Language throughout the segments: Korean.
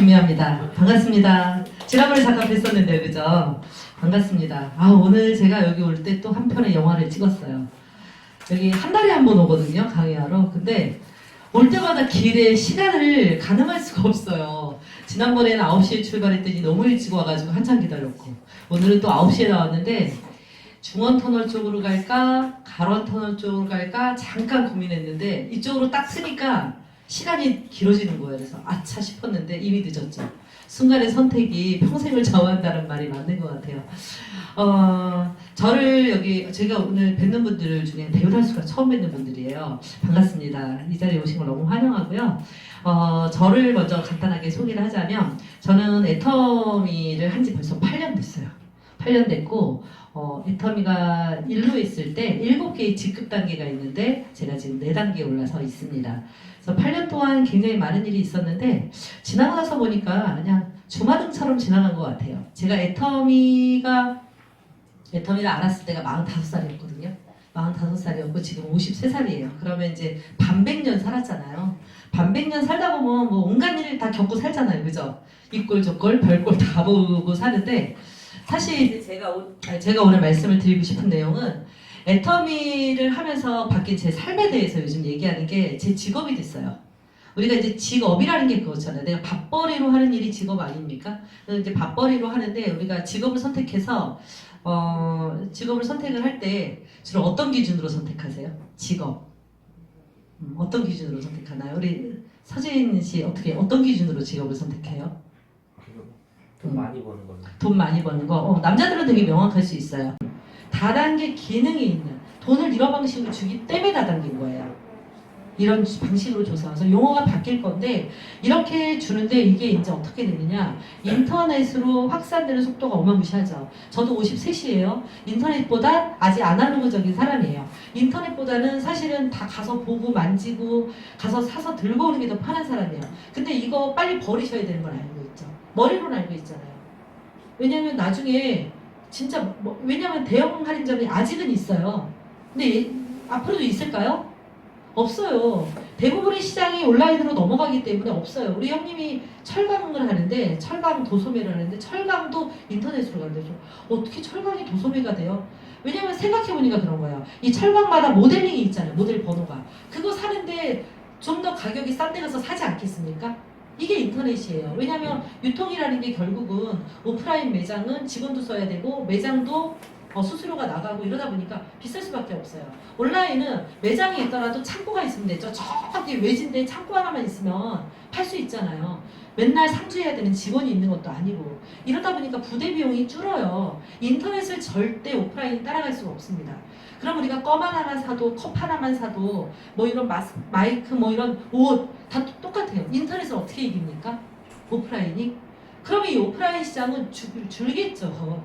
중요합니다. 반갑습니다. 지난번에 잠깐 뵀었는데 그죠? 반갑습니다. 오늘 제가 여기 올 때 또 한 편의 영화를 찍었어요. 여기 한 달에 한 번 오거든요, 강의하러. 근데 올 때마다 길에 시간을 가늠할 수가 없어요. 지난번에는 9시에 출발했더니 너무 일찍 와가지고 한참 기다렸고, 오늘은 또 9시에 나왔는데 중원터널 쪽으로 갈까 가론터널 쪽으로 갈까 잠깐 고민했는데 이쪽으로 딱 쓰니까 시간이 길어지는 거예요. 그래서 아차 싶었는데 이미 늦었죠. 순간의 선택이 평생을 좌우한다는 말이 맞는 것 같아요. 저를 여기 제가 오늘 뵙는 분들 중에 대우랄수가 처음 뵙는 분들이에요. 반갑습니다. 이 자리에 오신 걸 너무 환영하고요. 저를 먼저 간단하게 소개를 하자면 저는 애터미를 한 지 벌써 8년 됐어요. 8년 됐고 애터미가 일로 있을 때 7개의 직급 단계가 있는데 제가 지금 4단계에 올라서 있습니다. 그래서 8년 동안 굉장히 많은 일이 있었는데 지나고 나서 보니까 그냥 주마등처럼 지나간 것 같아요. 제가 애터미를 알았을 때가 45살이었거든요. 45살이었고 지금 53살이에요. 그러면 이제 반백년 살았잖아요. 반백년 살다 보면 뭐 온갖 일을 다 겪고 살잖아요. 그죠? 이꼴 저꼴 별꼴 다 보고 사는데 사실 제가 오늘 말씀을 드리고 싶은 내용은 애터미를 하면서 바뀐 제 삶에 대해서 요즘 얘기하는 게 제 직업이 됐어요. 우리가 이제 직업이라는 게 그렇잖아요. 내가 밥벌이로 하는 일이 직업 아닙니까? 이제 밥벌이로 하는데 우리가 직업을 선택해서 직업을 선택을 할 때 주로 어떤 기준으로 선택하세요? 직업. 어떤 기준으로 선택하나요? 우리 서진 씨 어떤 기준으로 직업을 선택해요? 돈 많이 버는 거. 돈 많이 버는 거. 남자들은 되게 명확할 수 있어요. 다단계 기능이 있는 돈을 이런 방식으로 주기 때문에 다단계인 거예요. 이런 방식으로 줘서 그래서 용어가 바뀔 건데 이렇게 주는데 이게 이제 어떻게 되느냐 인터넷으로 확산되는 속도가 어마무시하죠. 저도 53이에요. 인터넷보다 아직 아날로그적인 사람이에요. 인터넷보다는 사실은 다 가서 보고 만지고 가서 사서 들고 오는 게 더 편한 사람이에요. 근데 이거 빨리 버리셔야 되는 걸 알고 있죠. 머리로는 알고 있잖아요. 왜냐면 나중에 진짜 왜냐면 대형 할인점이 아직은 있어요. 근데 앞으로도 있을까요? 없어요. 대부분의 시장이 온라인으로 넘어가기 때문에 없어요. 우리 형님이 철강을 하는데 철강 도소매를 하는데 철강도 인터넷으로 간대죠. 어떻게 철강이 도소매가 돼요? 왜냐면 생각해보니까 그런 거예요. 이 철강마다 모델링이 있잖아요. 모델 번호가. 그거 사는데 좀 더 가격이 싼 데 가서 사지 않겠습니까? 이게 인터넷이에요. 왜냐하면 유통이라는 게 결국은 오프라인 매장은 직원도 써야 되고 매장도 수수료가 나가고 이러다 보니까 비쌀 수밖에 없어요. 온라인은 매장이 있더라도 창고가 있으면 되죠. 저기 외진데 창고 하나만 있으면 팔 수 있잖아요. 맨날 상주해야 되는 직원이 있는 것도 아니고 이러다 보니까 부대 비용이 줄어요. 인터넷을 절대 오프라인이 따라갈 수가 없습니다. 그럼 우리가 껌 하나만 사도 컵 하나만 사도 뭐 이런 마이크 뭐 이런 옷 다 똑같아요. 인터넷을 어떻게 이깁니까? 오프라인이? 그러면 이 오프라인 시장은 줄겠죠.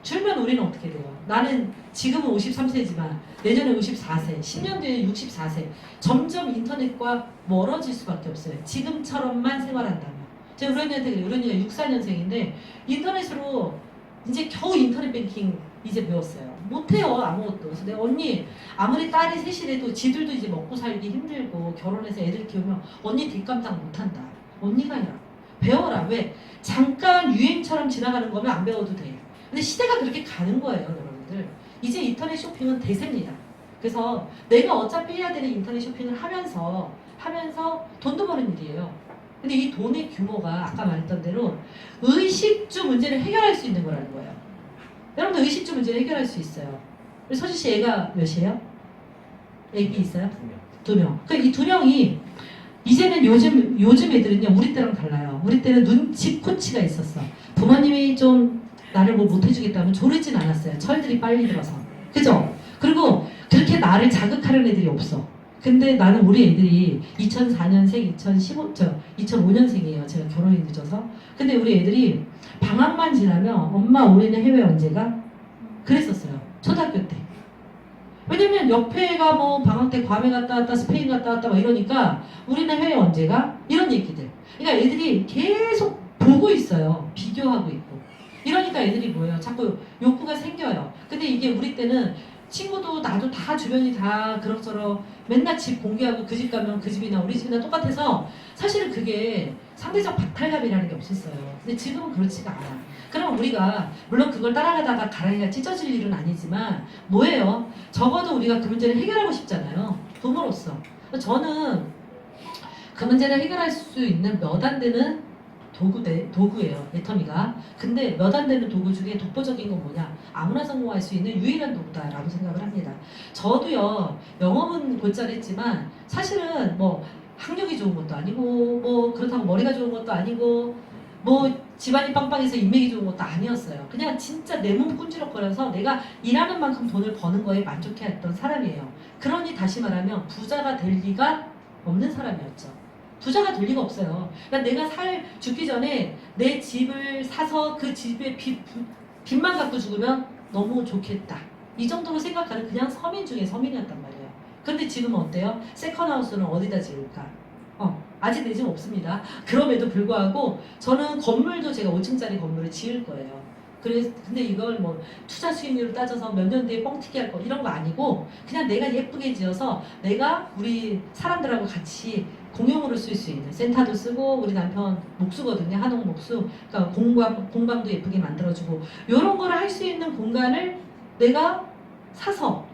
줄면 우리는 어떻게 돼요? 나는 지금은 53세지만 내년에 54세, 10년 뒤에 64세 점점 인터넷과 멀어질 수밖에 없어요. 지금처럼만 생활한다면. 제가 우리 언니한테 그래요. 우리 언니가 64년생인데 인터넷으로 이제 겨우 인터넷 뱅킹 이제 배웠어요. 못해요 아무것도. 그래서 내가 언니 아무리 딸이 셋이라도 지들도 이제 먹고 살기 힘들고 결혼해서 애들 키우면 언니 뒷감당 못한다. 언니가 해라. 배워라. 왜? 잠깐 유행처럼 지나가는 거면 안 배워도 돼. 근데 시대가 그렇게 가는 거예요 여러분들. 이제 인터넷 쇼핑은 대세입니다. 그래서 내가 어차피 해야 되는 인터넷 쇼핑을 하면서 돈도 버는 일이에요. 근데 이 돈의 규모가 아까 말했던 대로 의식주 문제를 해결할 수 있는 거라는 거예요. 여러분들 의식주 문제를 해결할 수 있어요. 우리 서지 씨 애가 몇이에요? 애기 있어요? 2명. 그러니까 이 2명이 이제는 요즘 애들은요 우리 때랑 달라요. 우리 때는 눈치 코치가 있었어. 부모님이 좀 나를 뭐 못해주겠다면 조르진 않았어요. 철들이 빨리 들어서. 그죠? 그리고 그렇게 나를 자극하는 애들이 없어. 근데 나는 우리 애들이 2004년생, 2005년생이에요. 제가 결혼이 늦어서. 근데 우리 애들이 방학만 지나면 엄마 우리는 해외 언제가? 그랬었어요. 초등학교 때. 왜냐면 옆에가 뭐 방학 때 괌에 갔다 왔다 스페인 갔다 왔다 막 이러니까 우리는 해외 언제가? 이런 얘기들. 그러니까 애들이 계속 보고 있어요. 비교하고 있고. 이러니까 애들이 뭐예요? 자꾸 욕구가 생겨요. 근데 이게 우리 때는 친구도 나도 다 주변이 다 그럭저럭 맨날 집 공개하고 그 집 가면 그 집이나 우리 집이나 똑같아서 사실은 그게 상대적 박탈감이라는 게 없었어요. 근데 지금은 그렇지가 않아. 그럼 우리가 물론 그걸 따라가다가 가랑이가 찢어질 일은 아니지만 뭐예요? 적어도 우리가 그 문제를 해결하고 싶잖아요. 부모로서. 저는 그 문제를 해결할 수 있는 몇 안 되는 도구예요. 애터미가. 근데 몇 안 되는 도구 중에 독보적인 건 뭐냐? 아무나 성공할 수 있는 유일한 도구다라고 생각을 합니다. 저도요. 영업은 곧잘 했지만 사실은 뭐 학력이 좋은 것도 아니고 뭐 그렇다고 머리가 좋은 것도 아니고 뭐 집안이 빵빵해서 인맥이 좋은 것도 아니었어요. 그냥 진짜 내 몸 꿈지럭거려서 내가 일하는 만큼 돈을 버는 거에 만족해했던 사람이에요. 그러니 다시 말하면 부자가 될 리가 없는 사람이었죠. 부자가 될 리가 없어요. 그러니까 내가 죽기 전에 내 집을 사서 그 집에 빚만 갖고 죽으면 너무 좋겠다. 이 정도로 생각하는 그냥 서민 중에 서민이었단 말이에요. 그런데 지금은 어때요? 세컨하우스는 어디다 지을까? 아직 내 집 없습니다. 그럼에도 불구하고 저는 건물도 제가 5층짜리 건물을 지을 거예요. 근데 이걸 뭐 투자 수익률을 따져서 몇 년 뒤에 뻥튀기 할 거 이런 거 아니고 그냥 내가 예쁘게 지어서 내가 우리 사람들하고 같이 공용으로 쓸 수 있는 센터도 쓰고 우리 남편 목수거든요. 한옥 목수. 그러니까 공방도 예쁘게 만들어주고 이런 거를 할 수 있는 공간을 내가 사서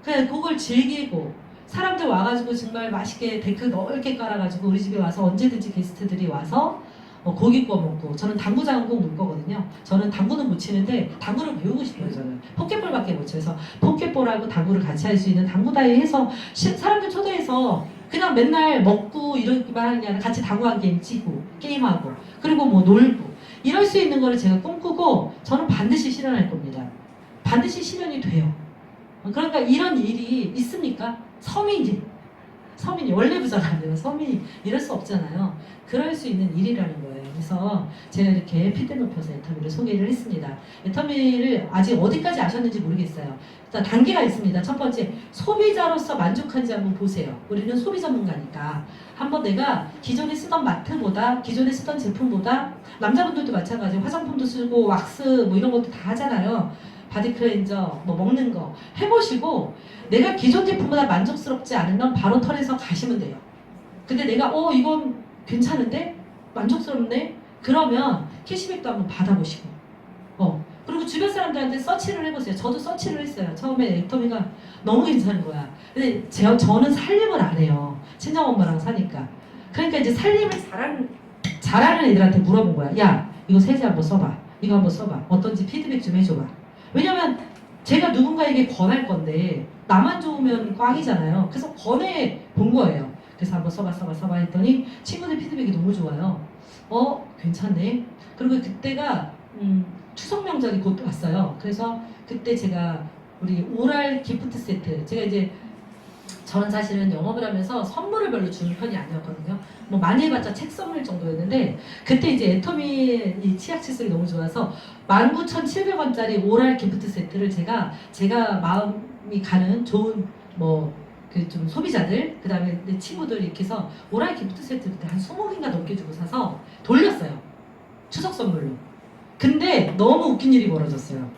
그냥 그걸 즐기고 사람들 와가지고 정말 맛있게 데크 넓게 깔아가지고 우리 집에 와서 언제든지 게스트들이 와서 고기 구워 먹고 저는 당구장은 꼭 놀 거거든요. 저는 당구는 못 치는데 당구를 배우고 싶어요. 저는 포켓볼밖에 못 쳐서 포켓볼하고 당구를 같이 할 수 있는 당구다이 해서 사람들 초대해서 그냥 맨날 먹고 이러기만 하는 게 아니라 같이 당구 한 게임 치고 게임하고 그리고 뭐 놀고 이럴 수 있는 거를 제가 꿈꾸고 저는 반드시 실현할 겁니다. 반드시 실현이 돼요. 그러니까 이런 일이 있습니까? 서민이 원래 부자가 아니라 서민이 이럴 수 없잖아요. 그럴 수 있는 일이라는 거예요. 그래서 제가 이렇게 핏대 높여서 애터미를 소개를 했습니다. 애터미를 아직 어디까지 아셨는지 모르겠어요. 일단 단계가 있습니다. 첫 번째, 소비자로서 만족한지 한번 보세요. 우리는 소비 전문가니까 한번 내가 기존에 쓰던 마트보다 기존에 쓰던 제품보다 남자분들도 마찬가지로 화장품도 쓰고 왁스 뭐 이런 것도 다 하잖아요. 바디 클렌저 뭐 먹는 거 해보시고 내가 기존 제품보다 만족스럽지 않으면 바로 털에서 가시면 돼요. 근데 내가 이건 괜찮은데? 만족스럽네? 그러면 캐시백도 한번 받아보시고 그리고 주변 사람들한테 서치를 해보세요. 저도 서치를 했어요. 처음에 애터미가 너무 괜찮은 거야. 근데 저는 살림을 안 해요. 친정엄마랑 사니까. 그러니까 이제 살림을 잘하는 애들한테 물어본 거야. 야, 이거 세제 한번 써봐. 이거 한번 써봐. 어떤지 피드백 좀 해줘봐. 왜냐면 제가 누군가에게 권할 건데 나만 좋으면 꽝이잖아요. 그래서 권해 본 거예요. 그래서 한번 써봐 했더니 친구들 피드백이 너무 좋아요. 괜찮네. 그리고 그때가 추석 명절이 곧 왔어요. 그래서 그때 제가 우리 오랄 기프트 세트 제가 이제 저는 사실은 영업을 하면서 선물을 별로 주는 편이 아니었거든요. 뭐 많이 해봤자 책 선물 정도였는데 그때 이제 애터미 이 치약 칫솔이 너무 좋아서 19,700원짜리 오랄 기프트 세트를 제가 마음이 가는 좋은 뭐 그 좀 소비자들 그 다음에 내 친구들 이렇게 해서 오랄 기프트 세트 그때 한 20개인가 넘게 주고 사서 돌렸어요. 추석 선물로. 근데 너무 웃긴 일이 벌어졌어요.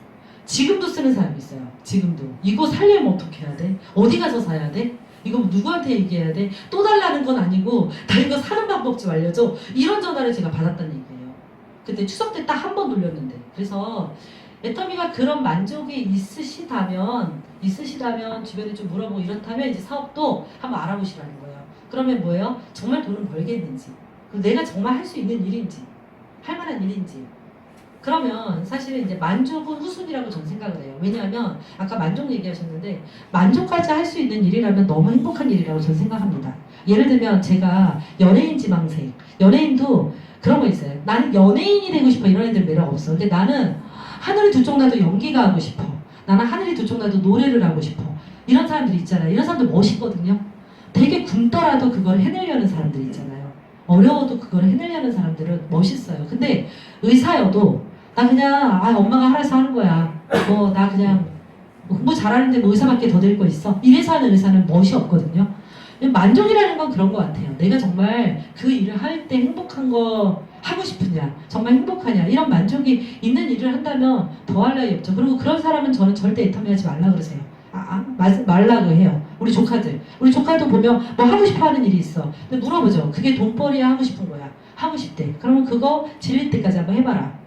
지금도 쓰는 사람이 있어요. 지금도. 이거 살려면 어떻게 해야 돼? 어디 가서 사야 돼? 이거 누구한테 얘기해야 돼? 또 달라는 건 아니고 나 이거 사는 방법 좀 알려줘. 이런 전화를 제가 받았다는 얘기예요. 그때 추석 때 딱 한 번 돌렸는데. 그래서 애터미가 그런 만족이 있으시다면 주변에 좀 물어보고 이렇다면 이제 사업도 한번 알아보시라는 거예요. 그러면 뭐예요? 정말 돈을 벌겠는지 내가 정말 할 수 있는 일인지 할 만한 일인지 그러면 사실은 이제 만족은 후순위라고 저는 생각을 해요. 왜냐하면 아까 만족 얘기하셨는데 만족까지 할 수 있는 일이라면 너무 행복한 일이라고 저는 생각합니다. 예를 들면 제가 연예인 지망생 연예인도 그런 거 있어요. 나는 연예인이 되고 싶어 이런 애들 매력 없어. 근데 나는 하늘이 두 쪽 나도 연기가 하고 싶어. 나는 하늘이 두 쪽 나도 노래를 하고 싶어. 이런 사람들 있잖아요. 이런 사람들 멋있거든요. 되게 굶더라도 그걸 해내려는 사람들 있잖아요. 어려워도 그걸 해내려는 사람들은 멋있어요. 근데 의사여도 나 그냥 엄마가 알아서 하는 거야. 뭐 나 그냥 공부 잘하는데 뭐 의사밖에 더 될 거 있어. 이래서 하는 의사는 멋이 없거든요. 만족이라는 건 그런 것 같아요. 내가 정말 그 일을 할 때 행복한 거 하고 싶으냐, 정말 행복하냐 이런 만족이 있는 일을 한다면 더할 나위 없죠. 그리고 그런 사람은 저는 절대 애터미 하지 말라 그러세요. 말라고 해요. 우리 조카도 보면 뭐 하고 싶어 하는 일이 있어. 근데 물어보죠. 그게 돈벌이야 하고 싶은 거야? 하고 싶대. 그러면 그거 질릴 때까지 한번 해봐라.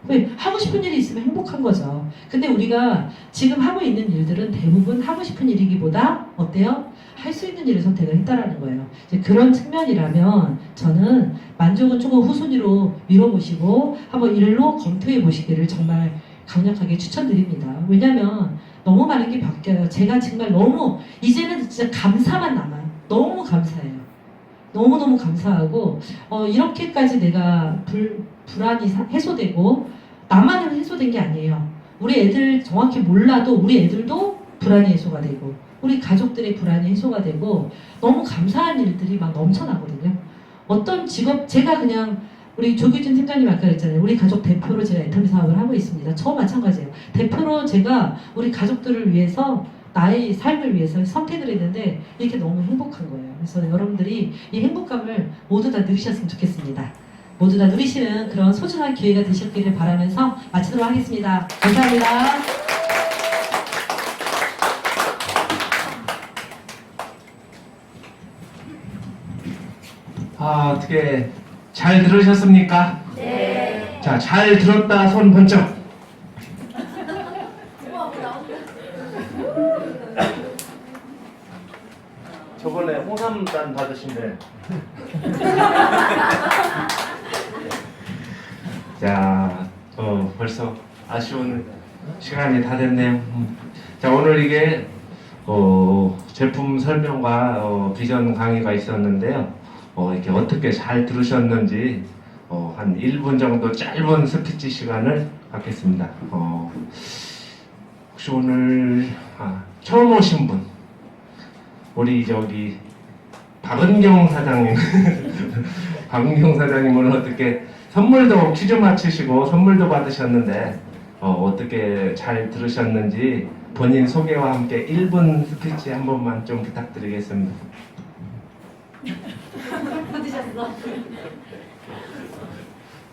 왜? 하고 싶은 일이 있으면 행복한 거죠. 근데 우리가 지금 하고 있는 일들은 대부분 하고 싶은 일이기보다 어때요? 할 수 있는 일을 선택을 했다라는 거예요. 이제 그런 측면이라면 저는 만족은 조금 후순위로 밀어보시고 한번 일로 검토해 보시기를 정말 강력하게 추천드립니다. 왜냐면 너무 많은 게 바뀌어요. 제가 정말 너무 이제는 진짜 감사만 남아요. 너무 감사해요. 너무너무 감사하고 이렇게까지 내가 불안이 해소되고 나만 해소된 게 아니에요. 우리 애들 정확히 몰라도 우리 애들도 불안이 해소가 되고 우리 가족들의 불안이 해소가 되고 너무 감사한 일들이 막 넘쳐나거든요. 어떤 직업 제가 그냥 우리 조규진 팀장님 아까 했잖아요. 우리 가족 대표로 제가 애터미 사업을 하고 있습니다. 저와 마찬가지예요. 대표로 제가 우리 가족들을 위해서 나의 삶을 위해서 선택을 했는데 이렇게 너무 행복한 거예요. 그래서 여러분들이 이 행복감을 모두 다 누리셨으면 좋겠습니다. 모두 다 누리시는 그런 소중한 기회가 되셨기를 바라면서 마치도록 하겠습니다. 감사합니다. 어떻게 잘 들으셨습니까? 네. 자, 잘 들었다 손 번쩍. 저번에 홍삼단 받으신데. 자, 벌써 아쉬운 시간이 다 됐네요. 자, 오늘 이게 제품 설명과 비전 강의가 있었는데요. 이렇게 어떻게 잘 들으셨는지 한 1분 정도 짧은 스피치 시간을 갖겠습니다. 혹시 오늘 처음 오신 분, 우리 저기 박은경 사장님, 박은경 사장님은 어떻게 선물도 퀴즈 맞추시고 선물도 받으셨는데 어떻게 잘 들으셨는지 본인 소개와 함께 1분 스피치 한 번만 좀 부탁드리겠습니다. 어디셨어?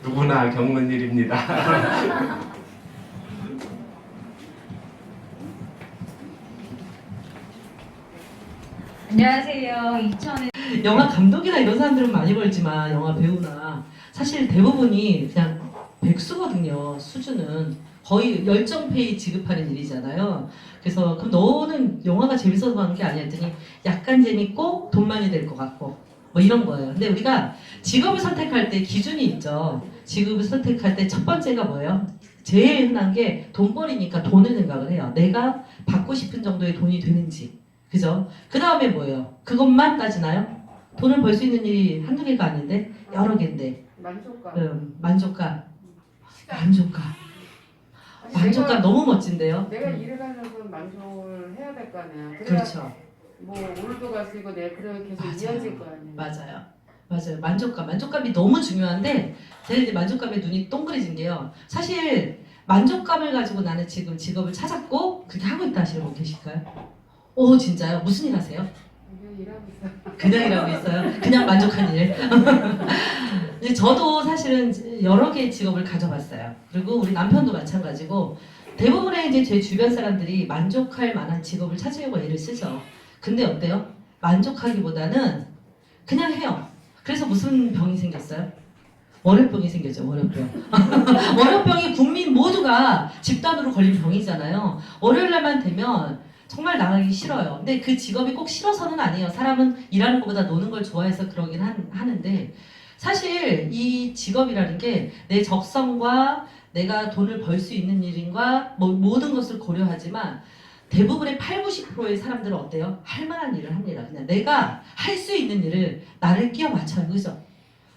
누구나 겪는 일입니다. 안녕하세요. 2000에 영화 감독이나 이런 사람들은 많이 벌지만 영화 배우나 사실 대부분이 그냥 백수거든요. 수준은 거의 열정페이 지급하는 일이잖아요. 그래서 그럼 너는 영화가 재밌어서 하는 게 아니야 했더니 약간 재밌고 돈 많이 될 것 같고 뭐 이런 거예요. 근데 우리가 직업을 선택할 때 기준이 있죠. 직업을 선택할 때 첫 번째가 뭐예요? 제일 흔한 게 돈벌이니까 돈을 생각을 해요. 내가 받고 싶은 정도의 돈이 되는지. 그죠? 그 다음에 뭐예요? 그것만 따지나요? 돈을 벌 수 있는 일이 한두 개가 아닌데 여러 개인데 만족감. 만족감 시간. 만족감 아니, 만족감 너무 멋진데요? 내가 일을 하면서 만족을 해야 될 거 아니야. 그래야 그렇죠. 뭐 오늘도 갈 수 있고 내가 그렇게 계속 맞아요. 이어질 거 아니야. 맞아요. 만족감이 너무 중요한데 제가 이제 만족감에 눈이 동그래진 게요. 사실 만족감을 가지고 나는 지금 직업을 찾았고 그렇게 하고 있다 하시는 분 계실까요? 오 진짜요? 무슨 일 하세요? 그냥 일하고 있어. 그냥 일하고 있어요. 그냥 만족한 일. 근데 저도 사실은 여러 개의 직업을 가져봤어요. 그리고 우리 남편도 마찬가지고 대부분의 이제 제 주변 사람들이 만족할 만한 직업을 찾으려고 애를 쓰죠. 근데 어때요? 만족하기보다는 그냥 해요. 그래서 무슨 병이 생겼어요? 월요병이 생겼죠. 월요병. 월요병이 국민 모두가 집단으로 걸린 병이잖아요. 월요일 날만 되면 정말 나가기 싫어요. 근데 그 직업이 꼭 싫어서는 아니에요. 사람은 일하는 것보다 노는 걸 좋아해서 그러긴 하는데 사실 이 직업이라는 게 내 적성과 내가 돈을 벌 수 있는 일인가 모든 것을 고려하지만 대부분의 80~90%의 사람들은 어때요? 할 만한 일을 합니다. 그냥 내가 할 수 있는 일을 나를 끼워 맞춰요. 그죠?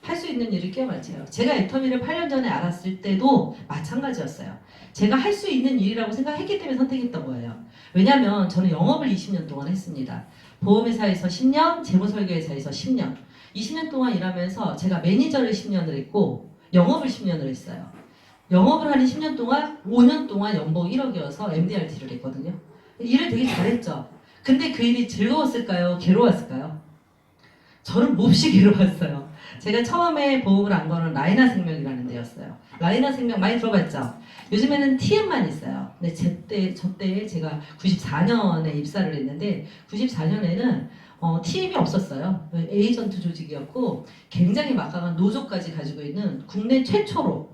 할 수 있는 일을 끼워 맞춰요. 제가 애터미를 8년 전에 알았을 때도 마찬가지였어요. 제가 할 수 있는 일이라고 생각했기 때문에 선택했던 거예요. 왜냐하면 저는 영업을 20년 동안 했습니다. 보험회사에서 10년, 재무설계회사에서 10년. 20년 동안 일하면서 제가 매니저를 10년을 했고 영업을 10년을 했어요. 영업을 하는 10년 동안 5년 동안 연봉 1억이어서 MDRT를 했거든요. 일을 되게 잘했죠. 근데 그 일이 즐거웠을까요? 괴로웠을까요? 저는 몹시 괴로웠어요. 제가 처음에 보험을 안 거는 라이나 생명이라는 데였어요. 라이나 생명 많이 들어봤죠? 요즘에는 TM만 있어요. 근데 저 때 제가 94년에 입사를 했는데 94년에는 TM이 없었어요. 에이전트 조직이었고 굉장히 막강한 노조까지 가지고 있는 국내 최초로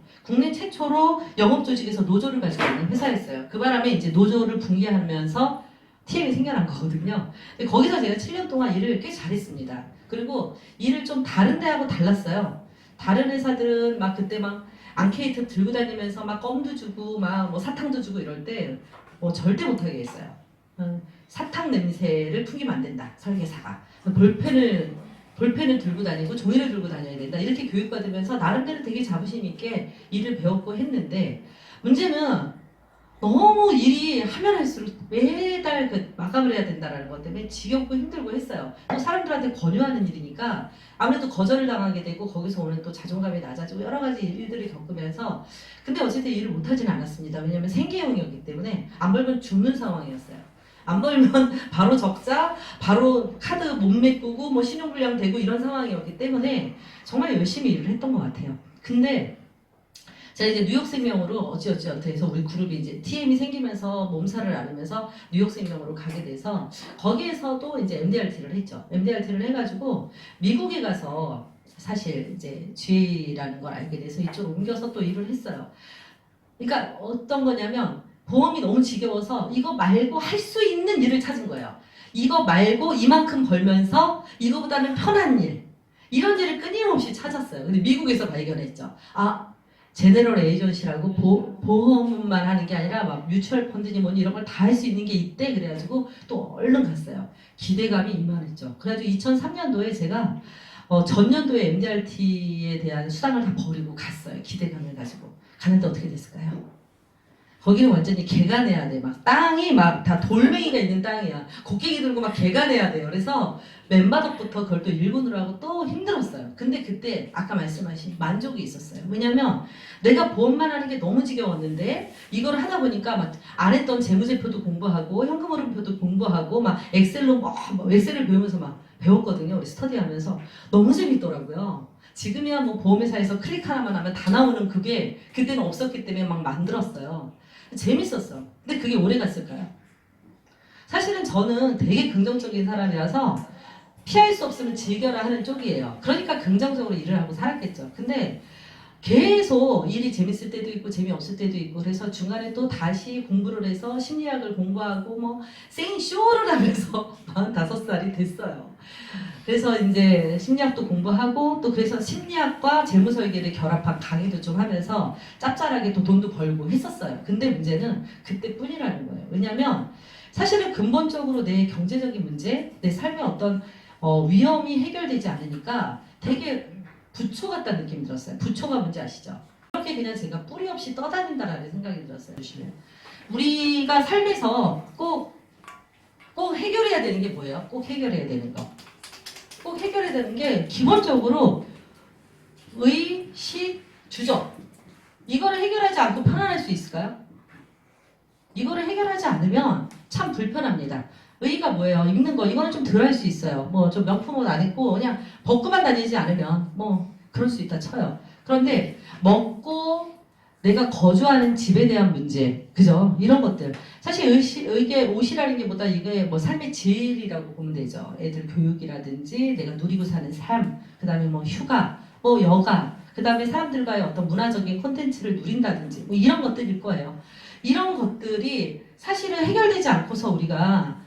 영업 조직에서 노조를 가지고 있는 회사였어요. 그 바람에 이제 노조를 붕괴하면서 TM이 생겨난 거거든요. 근데 거기서 제가 7년 동안 일을 꽤 잘했습니다. 그리고 일을 좀 다른 데하고 달랐어요. 다른 회사들은 막 그때 막 앙케이트 들고 다니면서 막 껌도 주고 막 뭐 사탕도 주고 이럴 때 절대 못하게 했어요. 사탕 냄새를 풍기면 안 된다. 설계사가 볼펜을 들고 다니고 종이를 들고 다녀야 된다. 이렇게 교육받으면서 나름대로 되게 자부심 있게 일을 배웠고 했는데 문제는 너무 일이 하면 할수록 매달 마감을 해야 된다는 것 때문에 지겹고 힘들고 했어요. 또 사람들한테 권유하는 일이니까 아무래도 거절을 당하게 되고 거기서 오는 또 자존감이 낮아지고 여러 가지 일들을 겪으면서 근데 어쨌든 일을 못하지는 않았습니다. 왜냐하면 생계형이었기 때문에 안 벌면 죽는 상황이었어요. 안 벌면 바로 적자, 바로 카드 못 메꾸고 뭐 신용불량 되고 이런 상황이었기 때문에 정말 열심히 일을 했던 것 같아요. 근데 제가 이제 뉴욕생명으로 어찌어찌 해서 우리 그룹이 이제 TM이 생기면서 몸살을 앓으면서 뉴욕생명으로 가게 돼서 거기에서도 이제 MDRT를 했죠. MDRT를 해가지고 미국에 가서 사실 이제 GA라는 걸 알게 돼서 이쪽으로 옮겨서 또 일을 했어요. 그러니까 어떤 거냐면 보험이 너무 지겨워서 이거 말고 할 수 있는 일을 찾은 거예요. 이거 말고 이만큼 벌면서 이거보다는 편한 일 이런 일을 끊임없이 찾았어요. 근데 미국에서 발견했죠. 제너럴 에이전시라고 보험만 하는 게 아니라 막 뮤추얼 펀드니 뭐니 이런 걸 다 할 수 있는 게 있대. 그래가지고 또 얼른 갔어요. 기대감이 이만했죠. 그래가지고 2003년도에 제가 전년도에 MDRT에 대한 수당을 다 버리고 갔어요. 기대감을 가지고. 가는데 어떻게 됐을까요? 거기는 완전히 개가 내야 돼. 막 땅이 막 다 돌멩이가 있는 땅이야. 곡괭이 들고 막 개가 내야 돼요. 그래서 맨바닥부터 그걸 또 일본으로 하고 또 힘들었어요. 근데 그때 아까 말씀하신 만족이 있었어요. 왜냐면 내가 보험만 하는 게 너무 지겨웠는데 이걸 하다 보니까 막 안 했던 재무제표도 공부하고 현금 흐름표도 공부하고 막 엑셀로 엑셀을 배우면서 막 배웠거든요. 우리 스터디하면서 너무 재밌더라고요. 지금이야 뭐 보험회사에서 클릭 하나만 하면 다 나오는 그게 그때는 없었기 때문에 막 만들었어요. 재밌었어. 근데 그게 오래 갔을까요? 사실은 저는 되게 긍정적인 사람이라서 피할 수 없으면 즐겨라 하는 쪽이에요. 그러니까 긍정적으로 일을 하고 살았겠죠. 근데 계속 일이 재밌을 때도 있고 재미없을 때도 있고 그래서 중간에 또 다시 공부를 해서 심리학을 공부하고 뭐 생쇼를 하면서 45살이 됐어요. 그래서 이제 심리학도 공부하고 또 그래서 심리학과 재무설계를 결합한 강의도 좀 하면서 짭짤하게 또 돈도 벌고 했었어요. 근데 문제는 그때뿐이라는 거예요. 왜냐면 사실은 근본적으로 내 경제적인 문제, 내 삶의 어떤 위험이 해결되지 않으니까 되게 부초 같다는 느낌이 들었어요. 부초가 뭔지 아시죠? 그렇게 그냥 제가 뿌리 없이 떠다닌다라는 생각이 들었어요. 보시면 우리가 삶에서 꼭 해결해야 되는 게 뭐예요? 꼭 해결해야 되는 거. 꼭 해결해야 되는 게 기본적으로 의식 주적. 이거를 해결하지 않고 편안할 수 있을까요? 이거를 해결하지 않으면 참 불편합니다. 의의가 뭐예요? 입는 거 이거는 좀 덜 할 수 있어요. 뭐 좀 명품 옷 안 입고 그냥 벗고만 다니지 않으면 뭐 그럴 수 있다 쳐요. 그런데 먹고 내가 거주하는 집에 대한 문제, 그죠? 이런 것들. 사실 이게 옷이라는 게 보다 이게 뭐 삶의 질이라고 보면 되죠. 애들 교육이라든지 내가 누리고 사는 삶, 그 다음에 뭐 휴가, 뭐 여가, 그 다음에 사람들과의 어떤 문화적인 콘텐츠를 누린다든지 뭐 이런 것들일 거예요. 이런 것들이 사실은 해결되지 않고서 우리가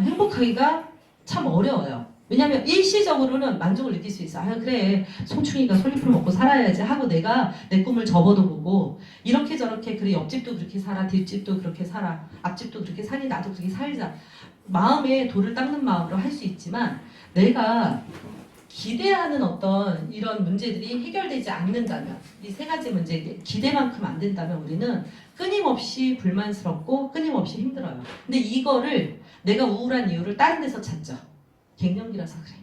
행복하기가 참 어려워요. 왜냐하면 일시적으로는 만족을 느낄 수 있어. 그래 송충이가 솔잎을 먹고 살아야지 하고 내가 내 꿈을 접어도 보고 이렇게 저렇게 그래 옆집도 그렇게 살아 뒷집도 그렇게 살아 앞집도 그렇게 사니 나도 그렇게 살자 마음에 돌을 닦는 마음으로 할 수 있지만 내가 기대하는 어떤 이런 문제들이 해결되지 않는다면 이 세 가지 문제 기대만큼 안 된다면 우리는 끊임없이 불만스럽고 끊임없이 힘들어요. 근데 이거를 내가 우울한 이유를 다른 데서 찾죠. 갱년기라서 그래.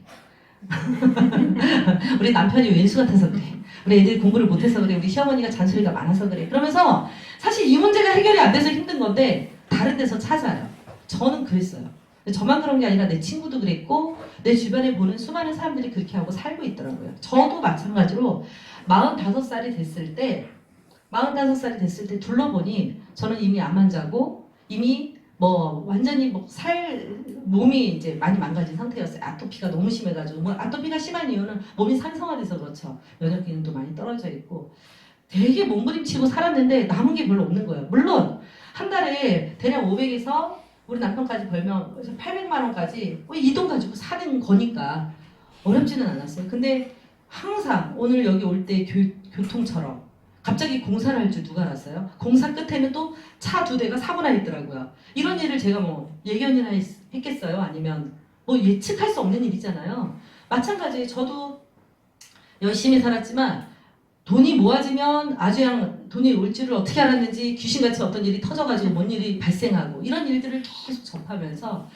우리 남편이 왼수 같아서 그래. 우리 애들이 공부를 못해서 그래. 우리 시어머니가 잔소리가 많아서 그래. 그러면서 사실 이 문제가 해결이 안 돼서 힘든 건데 다른 데서 찾아요. 저는 그랬어요. 저만 그런 게 아니라 내 친구도 그랬고 내 주변에 보는 수많은 사람들이 그렇게 하고 살고 있더라고요. 저도 마찬가지로 45살이 됐을 때 45살이 됐을 때 둘러보니 저는 이미 암 환자고 이미 뭐 완전히 뭐 몸이 이제 많이 망가진 상태였어요. 아토피가 너무 심해가지고 뭐 아토피가 심한 이유는 몸이 산성화돼서 그렇죠. 면역 기능도 많이 떨어져 있고 되게 몸부림치고 살았는데 남은 게 별로 없는 거예요. 물론 한 달에 대략 500에서 우리 남편까지 벌면 800만 원까지 이 돈 가지고 사는 거니까 어렵지는 않았어요. 근데 항상 오늘 여기 올 때 교통처럼 갑자기 공사를 할 줄 누가 알았어요? 공사 끝에는 또 차 2대가 사고 나 있더라고요. 이런 일을 제가 뭐 예견이나 했겠어요? 아니면 뭐 예측할 수 없는 일이잖아요. 마찬가지 저도 열심히 살았지만 돈이 모아지면 아주 그냥 돈이 올 줄을 어떻게 알았는지 귀신같이 어떤 일이 터져가지고 뭔 일이 발생하고 이런 일들을 계속 접하면서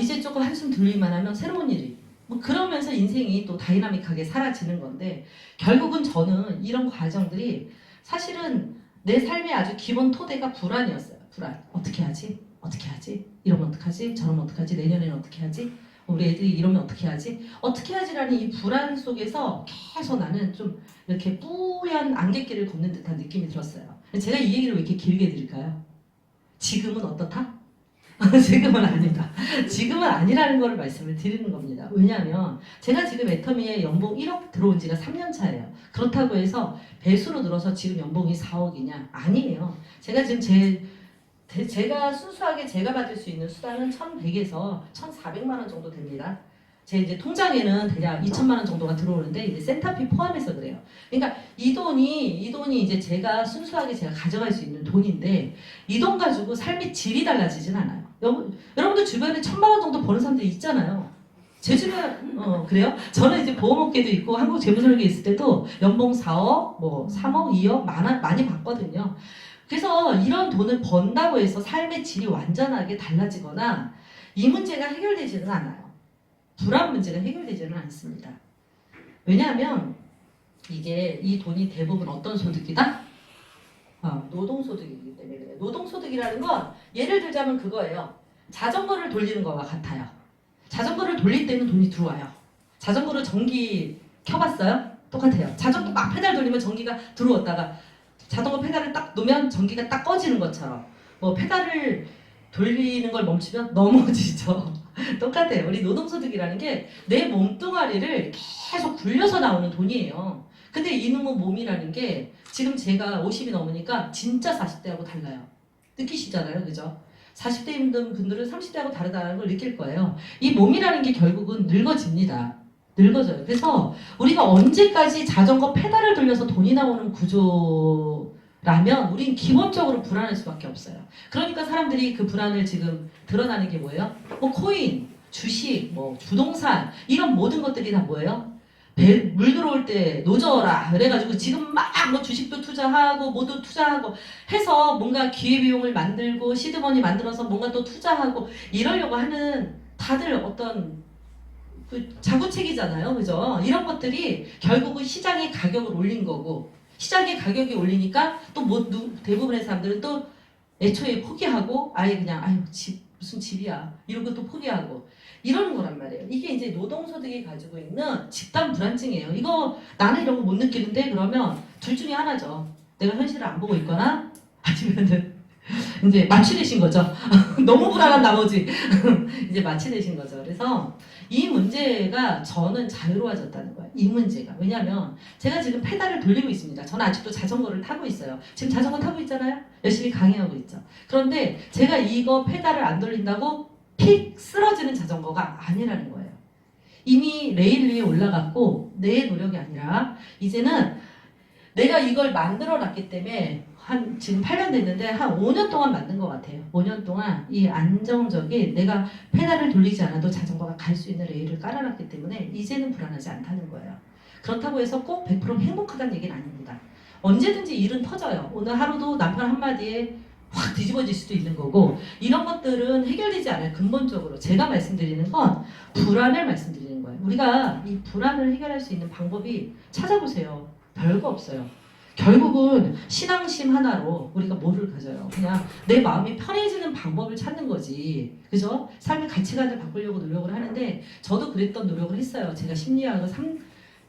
이제 조금 한숨 돌릴만 하면 새로운 일이 뭐 그러면서 인생이 또 다이나믹하게 사라지는 건데 결국은 저는 이런 과정들이 사실은 내 삶의 아주 기본 토대가 불안이었어요. 불안. 어떻게 하지? 어떻게 하지? 이러면 어떡하지? 저러면 어떡하지? 내년에는 어떻게 하지? 우리 애들이 이러면 어떻게 하지? 어떻게 하지라는 이 불안 속에서 계속 나는 좀 이렇게 뿌연 안갯길을 걷는 듯한 느낌이 들었어요. 제가 이 얘기를 왜 이렇게 길게 드릴까요? 지금은 어떻다? 지금은 아니다. 지금은 아니라는 걸 말씀을 드리는 겁니다. 왜냐하면 제가 지금 애터미에 연봉 1억 들어온 지가 3년 차예요. 그렇다고 해서 배수로 들어서 지금 연봉이 4억이냐? 아니에요. 제가 지금 제가 순수하게 제가 받을 수 있는 수당은 1,100에서 1,400만 원 정도 됩니다. 제 이제 통장에는 대략 2천만 원 정도가 들어오는데 이제 센터피 포함해서 그래요. 그러니까 이 돈이 이제 제가 순수하게 제가 가져갈 수 있는 돈인데 이 돈 가지고 삶의 질이 달라지진 않아요. 여러분들 주변에 1,000만 원 정도 버는 사람들이 있잖아요. 제 주변 그래요? 저는 이제 보험업계도 있고 한국재무설계 있을 때도 연봉 4억, 뭐 3억, 2억 많이 받거든요. 그래서 이런 돈을 번다고 해서 삶의 질이 완전하게 달라지거나 이 문제가 해결되지는 않아요. 불안 문제가 해결되지는 않습니다. 왜냐하면 이 돈이 대부분 어떤 소득이다? 노동소득이기 때문에 그래요. 노동소득이라는 건 예를 들자면 그거예요. 자전거를 돌리는 거와 같아요. 자전거를 돌릴 때는 돈이 들어와요. 자전거로 전기 켜봤어요? 똑같아요. 자전거 막 페달 돌리면 전기가 들어왔다가 자전거 페달을 딱 놓으면 전기가 딱 꺼지는 것처럼 뭐 페달을 돌리는 걸 멈추면 넘어지죠. 똑같아요. 우리 노동소득이라는 게 내 몸뚱아리를 계속 굴려서 나오는 돈이에요. 근데 이놈의 몸이라는 게 지금 제가 50이 넘으니까 진짜 40대하고 달라요. 느끼시잖아요. 그죠? 40대 힘든 분들은 30대하고 다르다는 걸 느낄 거예요. 이 몸이라는 게 결국은 늙어집니다. 늙어져요. 그래서 우리가 언제까지 자전거 페달을 돌려서 돈이 나오는 구조라면 우린 기본적으로 불안할 수밖에 없어요. 그러니까 사람들이 그 불안을 지금 드러나는 게 뭐예요? 뭐 코인, 주식, 뭐 부동산 이런 모든 것들이 다 뭐예요? 물 들어올 때 노져라 그래가지고 지금 막 뭐 주식도 투자하고 뭐도 투자하고 해서 뭔가 기회비용을 만들고 시드머니 만들어서 뭔가 또 투자하고 이러려고 하는 다들 어떤 그 자구책이잖아요. 그죠? 이런 것들이 결국은 시장의 가격을 올린 거고 시장의 가격이 올리니까 또 뭐 대부분의 사람들은 또 애초에 포기하고 아예 그냥 무슨 집이야 이런 것도 포기하고 이러는 거란 말이에요. 이게 이제 노동소득이 가지고 있는 집단 불안증이에요. 이거 나는 이런 거 못 느끼는데 그러면 둘 중에 하나죠. 내가 현실을 안 보고 있거나 아니면은 이제 마취되신 거죠. 너무 불안한 나머지 이제 마취되신 거죠. 그래서 이 문제가 저는 자유로워졌다는 거예요. 이 문제가. 왜냐하면 제가 지금 페달을 돌리고 있습니다. 저는 아직도 자전거를 타고 있어요. 지금 자전거 타고 있잖아요. 열심히 강의하고 있죠. 그런데 제가 이거 페달을 안 돌린다고 픽 쓰러지는 자전거가 아니라는 거예요. 이미 레일 위에 올라갔고 내 노력이 아니라 이제는 내가 이걸 만들어 놨기 때문에 지금 8년 됐는데 한 5년 동안 만든 것 같아요. 5년 동안 이 안정적인 내가 페달을 돌리지 않아도 자전거가 갈 수 있는 레일을 깔아놨기 때문에 이제는 불안하지 않다는 거예요. 그렇다고 해서 꼭 100% 행복하다는 얘기는 아닙니다. 언제든지 일은 터져요. 오늘 하루도 남편 한마디에 확 뒤집어질 수도 있는 거고 이런 것들은 해결되지 않아요. 근본적으로 제가 말씀드리는 건 불안을 말씀드리는 거예요. 우리가 이 불안을 해결할 수 있는 방법이 찾아보세요. 별거 없어요. 결국은 신앙심 하나로 우리가 뭐를 가져요? 그냥 내 마음이 편해지는 방법을 찾는 거지. 그죠? 삶의 가치관을 바꾸려고 노력을 하는데 저도 그랬던 노력을 했어요. 제가 심리학을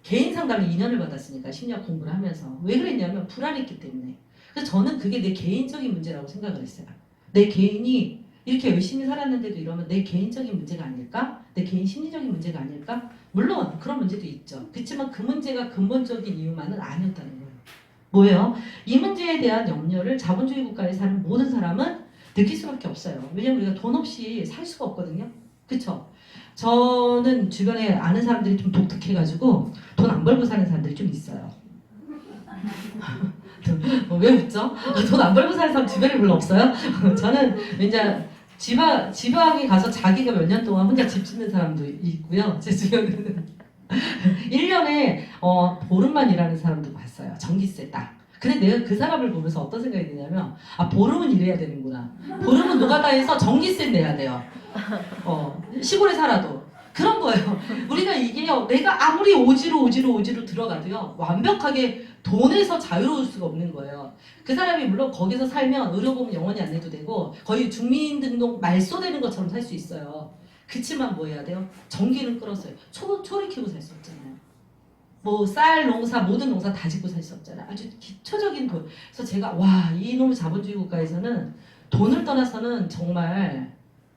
개인 상담을 2년을 받았으니까 심리학 공부를 하면서 왜 그랬냐면 불안했기 때문에. 그래서 저는 그게 내 개인적인 문제라고 생각을 했어요. 내 개인이 이렇게 열심히 살았는데도 이러면 내 개인적인 문제가 아닐까? 내 개인 심리적인 문제가 아닐까? 물론 그런 문제도 있죠. 그렇지만 그 문제가 근본적인 이유만은 아니었다는 거예요. 뭐예요? 이 문제에 대한 염려를 자본주의 국가에 사는 모든 사람은 느낄 수밖에 없어요. 왜냐면 우리가 돈 없이 살 수가 없거든요. 그쵸? 저는 주변에 아는 사람들이 좀 독특해가지고 돈 안 벌고 사는 사람들이 좀 있어요. 왜 웃죠? 돈 안 벌고 사는 사람 주변에 별로 없어요? 저는 왠지 지방에 가서 자기가 몇 년 동안 혼자 집 짓는 사람도 있고요. 제 주변에는 1년에 보름만 일하는 사람도 봤어요. 전기세 딱. 근데 내가 그 사람을 보면서 어떤 생각이 드냐면 아 보름은 일해야 되는구나. 보름은 노가다해서 전기세 내야 돼요. 시골에 살아도. 그런 거예요. 우리가 이게요. 내가 아무리 오지로 들어가도요. 완벽하게 돈에서 자유로울 수가 없는 거예요. 그 사람이 물론 거기서 살면 의료보험 영원히 안 내도 되고 거의 주민등록 말소되는 것처럼 살 수 있어요. 그치만 뭐 해야 돼요? 전기는 끌었어요. 초를 키고 살 수 없잖아요. 뭐 쌀 농사 모든 농사 다 짓고 살 수 없잖아요. 아주 기초적인 돈. 그래서 제가 와 이놈의 자본주의 국가에서는 돈을 떠나서는 정말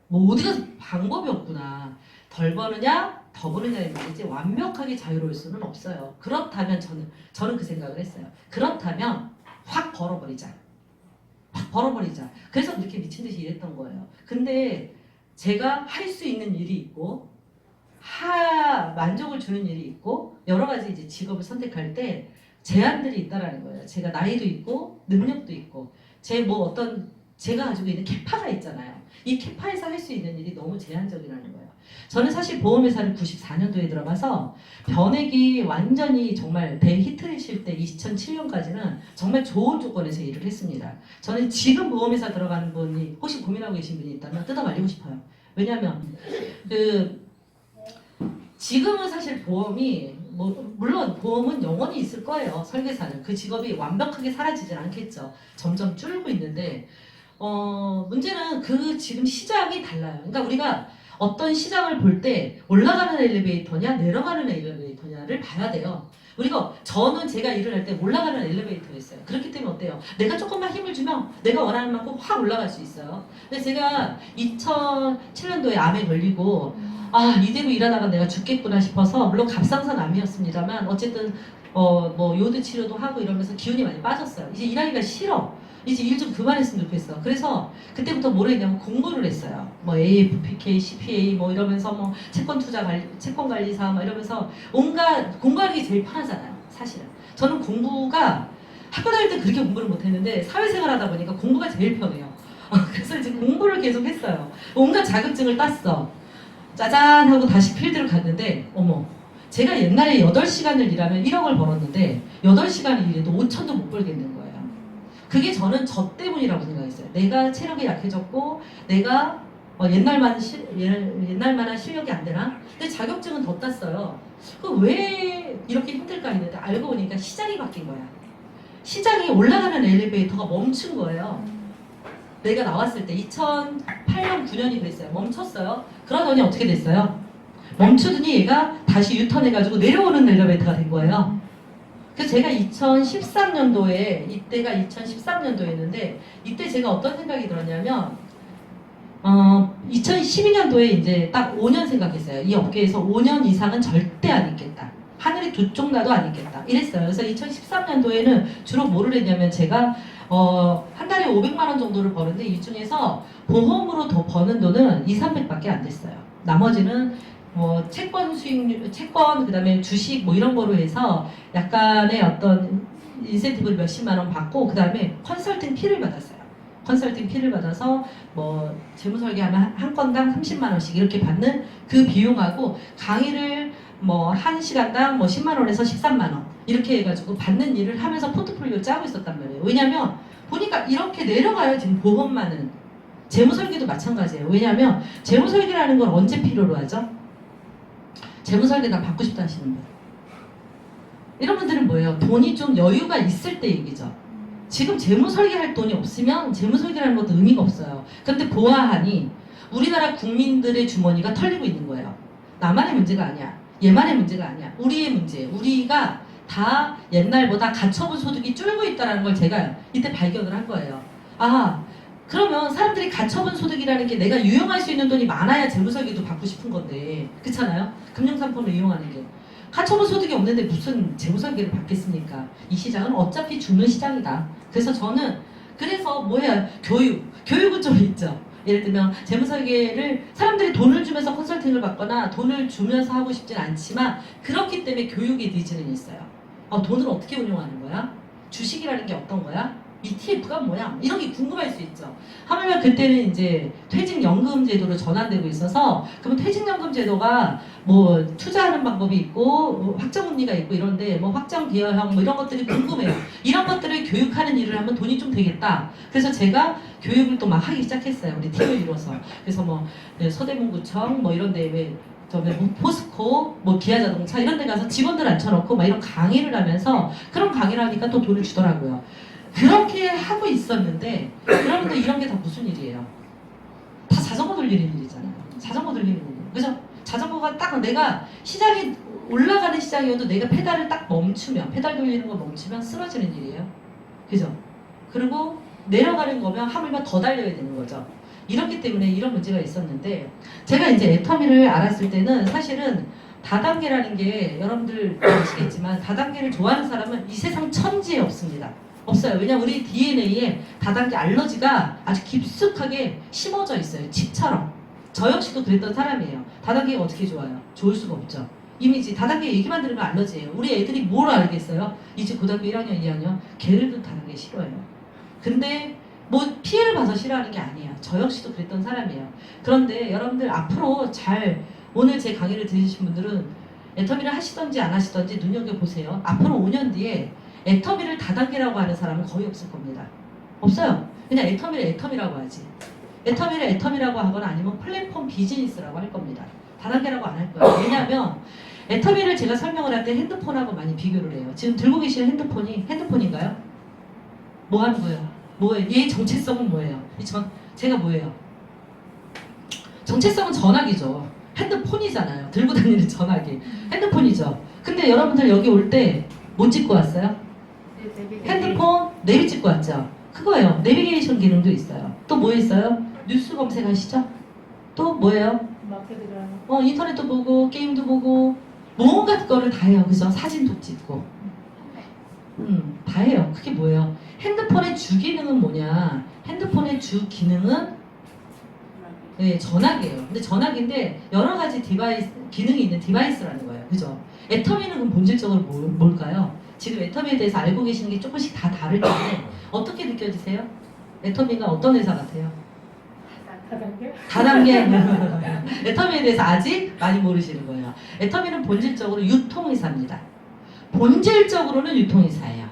뭐 어디가 방법이 없구나. 덜 버느냐 더 버느냐의 말이지 완벽하게 자유로울 수는 없어요. 그렇다면 저는 그 생각을 했어요. 그렇다면 확 벌어버리자. 그래서 이렇게 미친 듯이 일했던 거예요. 근데 제가 할 수 있는 일이 있고 만족을 주는 일이 있고 여러 가지 이제 직업을 선택할 때 제한들이 있다라는 거예요. 제가 나이도 있고 능력도 있고 제가 가지고 있는 캐파가 있잖아요. 이 캐파에서 할 수 있는 일이 너무 제한적이라는 거예요. 저는 사실 보험회사를 94년도에 들어가서 변액이 완전히 정말 대히트를 칠 때 2007년까지는 정말 좋은 조건에서 일을 했습니다. 저는 지금 보험회사 들어가는 분이 혹시 고민하고 계신 분이 있다면 뜯어 말리고 싶어요. 왜냐하면 지금은 사실 보험이 물론 보험은 영원히 있을 거예요. 설계사는 그 직업이 완벽하게 사라지진 않겠죠. 점점 줄고 있는데 문제는 그 지금 시장이 달라요. 그러니까 우리가 어떤 시장을 볼 때 올라가는 엘리베이터냐 내려가는 엘리베이터냐를 봐야 돼요. 저는 제가 일을 할 때 올라가는 엘리베이터였어요. 그렇기 때문에 어때요? 내가 조금만 힘을 주면 내가 원하는 만큼 확 올라갈 수 있어요. 근데 제가 2007년도에 암에 걸리고 이대로 일하다가 내가 죽겠구나 싶어서 물론 갑상선 암이었습니다만 어쨌든 뭐 요드 치료도 하고 이러면서 기운이 많이 빠졌어요. 이제 일하기가 싫어. 이제 일 좀 그만했으면 좋겠어. 그래서 그때부터 뭘 했냐면 공부를 했어요. 뭐 AFPK, CPA 뭐 이러면서 뭐 채권관리사 뭐 이러면서 온갖 공부하는 게 제일 편하잖아요. 사실은. 저는 공부가 학교 다닐 때 그렇게 공부를 못했는데 사회생활 하다 보니까 공부가 제일 편해요. 그래서 이제 공부를 계속 했어요. 온갖 자격증을 땄어. 짜잔 하고 다시 필드를 갔는데 제가 옛날에 8시간을 일하면 1억을 벌었는데 8시간을 일해도 5천도 못 벌겠는 거예요. 그게 저는 저 때문이라고 생각했어요. 내가 체력이 약해졌고 내가 옛날만한 실력이 안 되나? 근데 자격증은 더 땄어요. 왜 이렇게 힘들까 했는데 알고 보니까 시장이 바뀐 거야. 시장이 올라가는 엘리베이터가 멈춘 거예요. 내가 나왔을 때 2008년 9년이 됐어요. 멈췄어요. 그러더니 어떻게 됐어요? 멈추더니 얘가 다시 유턴해가지고 내려오는 엘리베이터가 된 거예요. 그래서 제가 2013년도에 이때가 2013년도였는데 이때 제가 어떤 생각이 들었냐면 2012년도에 이제 딱 5년 생각했어요. 이 업계에서 5년 이상은 절대 안 있겠다. 하늘이 두 쪽 나도 안 있겠다. 이랬어요. 그래서 2013년도에는 주로 뭐를 했냐면 제가 한 달에 500만 원 정도를 버는데 이 중에서 보험으로 더 버는 돈은 200~300밖에 안 됐어요. 나머지는 채권 수익률, 그다음에 주식 뭐 이런 거로 해서 약간의 어떤 인센티브를 몇십만 원 받고 그다음에 컨설팅 피를 받았어요. 컨설팅 피를 받아서 뭐 재무설계하면 한 건당 30만 원씩 이렇게 받는 그 비용하고 강의를 뭐 한 시간당 뭐 10만 원에서 13만 원 이렇게 해가지고 받는 일을 하면서 포트폴리오 짜고 있었단 말이에요. 왜냐면 보니까 이렇게 내려가요. 지금 보험만은. 재무설계도 마찬가지예요. 왜냐면 재무설계라는 걸 언제 필요로 하죠? 재무설계 나 받고 싶다 하시는 분. 이런 분들은 뭐예요? 돈이 좀 여유가 있을 때 얘기죠. 지금 재무설계 할 돈이 없으면 재무설계라는 것도 의미가 없어요. 그런데 보아하니 우리나라 국민들의 주머니가 털리고 있는 거예요. 나만의 문제가 아니야. 얘만의 문제가 아니야. 우리의 문제예요. 우리가 다 옛날보다 가처분 소득이 줄고 있다는 걸 제가 이때 발견을 한 거예요. 아, 그러면 사람들이 가처분 소득이라는 게 내가 유용할 수 있는 돈이 많아야 재무설계도 받고 싶은 건데, 그렇잖아요? 금융상품을 이용하는 게. 가처분 소득이 없는데 무슨 재무설계를 받겠습니까? 이 시장은 어차피 죽는 시장이다. 그래서 저는 그래서 뭐야, 교육은 좀 있죠. 예를 들면 재무설계를 사람들이 돈을 주면서 컨설팅을 받거나 돈을 주면서 하고 싶진 않지만 그렇기 때문에 교육의 니즈는 있어요. 돈을 어떻게 운용하는 거야? 주식이라는 게 어떤 거야? ETF가 뭐야? 이런 게 궁금할 수 있죠. 하물며 그때는 이제 퇴직연금 제도로 전환되고 있어서, 그러면 퇴직연금 제도가 뭐 투자하는 방법이 있고 뭐 확정금리가 있고 이런데 뭐 확정기여형 뭐 이런 것들이 궁금해요. 이런 것들을 교육하는 일을 하면 돈이 좀 되겠다. 그래서 제가 교육을 또 막 하기 시작했어요. 우리 팀을 이뤄서. 그래서 뭐 서대문구청 뭐 이런 데에 뭐 포스코, 뭐 기아자동차 이런 데 가서 직원들 앉혀놓고 막 이런 강의를 하면서, 그런 강의를 하니까 또 돈을 주더라고요. 그렇게 하고 있었는데, 여러분들 이런 게 다 무슨 일이에요? 다 자전거 돌리는 일이잖아요. 자전거 돌리는 일. 그죠? 자전거가 딱 내가 시장이 올라가는 시장이어도 내가 페달을 딱 멈추면, 페달 돌리는 거 멈추면 쓰러지는 일이에요. 그죠? 그리고 내려가는 거면 하물며 더 달려야 되는 거죠. 이렇기 때문에 이런 문제가 있었는데, 제가 이제 애터미를 알았을 때는 사실은 다단계라는 게, 여러분들 아시겠지만 다단계를 좋아하는 사람은 이 세상 천지에 없습니다. 없어요. 왜냐면 우리 DNA에 다단계 알러지가 아주 깊숙하게 심어져 있어요. 칩처럼. 저 역시도 그랬던 사람이에요. 다단계가 어떻게 좋아요? 좋을 수가 없죠. 이미지 다단계 얘기만 들으면 알러지예요. 우리 애들이 뭘 알겠어요? 이제 고등학교 1학년, 2학년 걔들도 다단계 싫어해요. 근데 뭐 피해를 봐서 싫어하는 게 아니에요. 저 역시도 그랬던 사람이에요. 그런데 여러분들 앞으로 잘, 오늘 제 강의를 들으신 분들은 애터미를 하시던지 안 하시던지 눈여겨보세요. 앞으로 5년 뒤에 애터미를 다단계라고 하는 사람은 거의 없을 겁니다. 없어요. 그냥 애터미를 애터미라고 하지. 애터미를 애터미라고 하거나 아니면 플랫폼 비즈니스라고 할 겁니다. 다단계라고 안 할 거예요. 왜냐하면 애터미를 제가 설명을 할 때 핸드폰하고 많이 비교를 해요. 지금 들고 계시는 핸드폰이 핸드폰인가요? 뭐 하는 거예요? 뭐예요? 얘의 정체성은 뭐예요? 제가 뭐예요? 정체성은 전화기죠. 핸드폰이잖아요. 들고 다니는 전화기. 핸드폰이죠. 근데 여러분들 여기 올 때 뭐 찍고 왔어요? 핸드폰 내비 찍고 왔죠. 그거예요. 내비게이션 기능도 있어요. 또 뭐 있어요? 뉴스 검색하시죠? 또 뭐예요? 인터넷도 보고 게임도 보고 뭔가 거를 다 해요. 그죠? 사진도 찍고 다 해요. 그게 뭐예요? 핸드폰의 주 기능은 뭐냐? 핸드폰의 주 기능은 전화기예요. 근데 전화기인데 여러 가지 기능이 있는 디바이스라는 거예요. 그죠? 애터미는 그럼 본질적으로 뭘까요? 지금 애터미에 대해서 알고 계시는 게 조금씩 다 다를 텐데 어떻게 느껴지세요? 애터미가 어떤 회사 같아요? 다단계? 애터미에 대해서 아직 많이 모르시는 거예요. 애터미는 본질적으로 유통회사입니다. 본질적으로는 유통회사예요.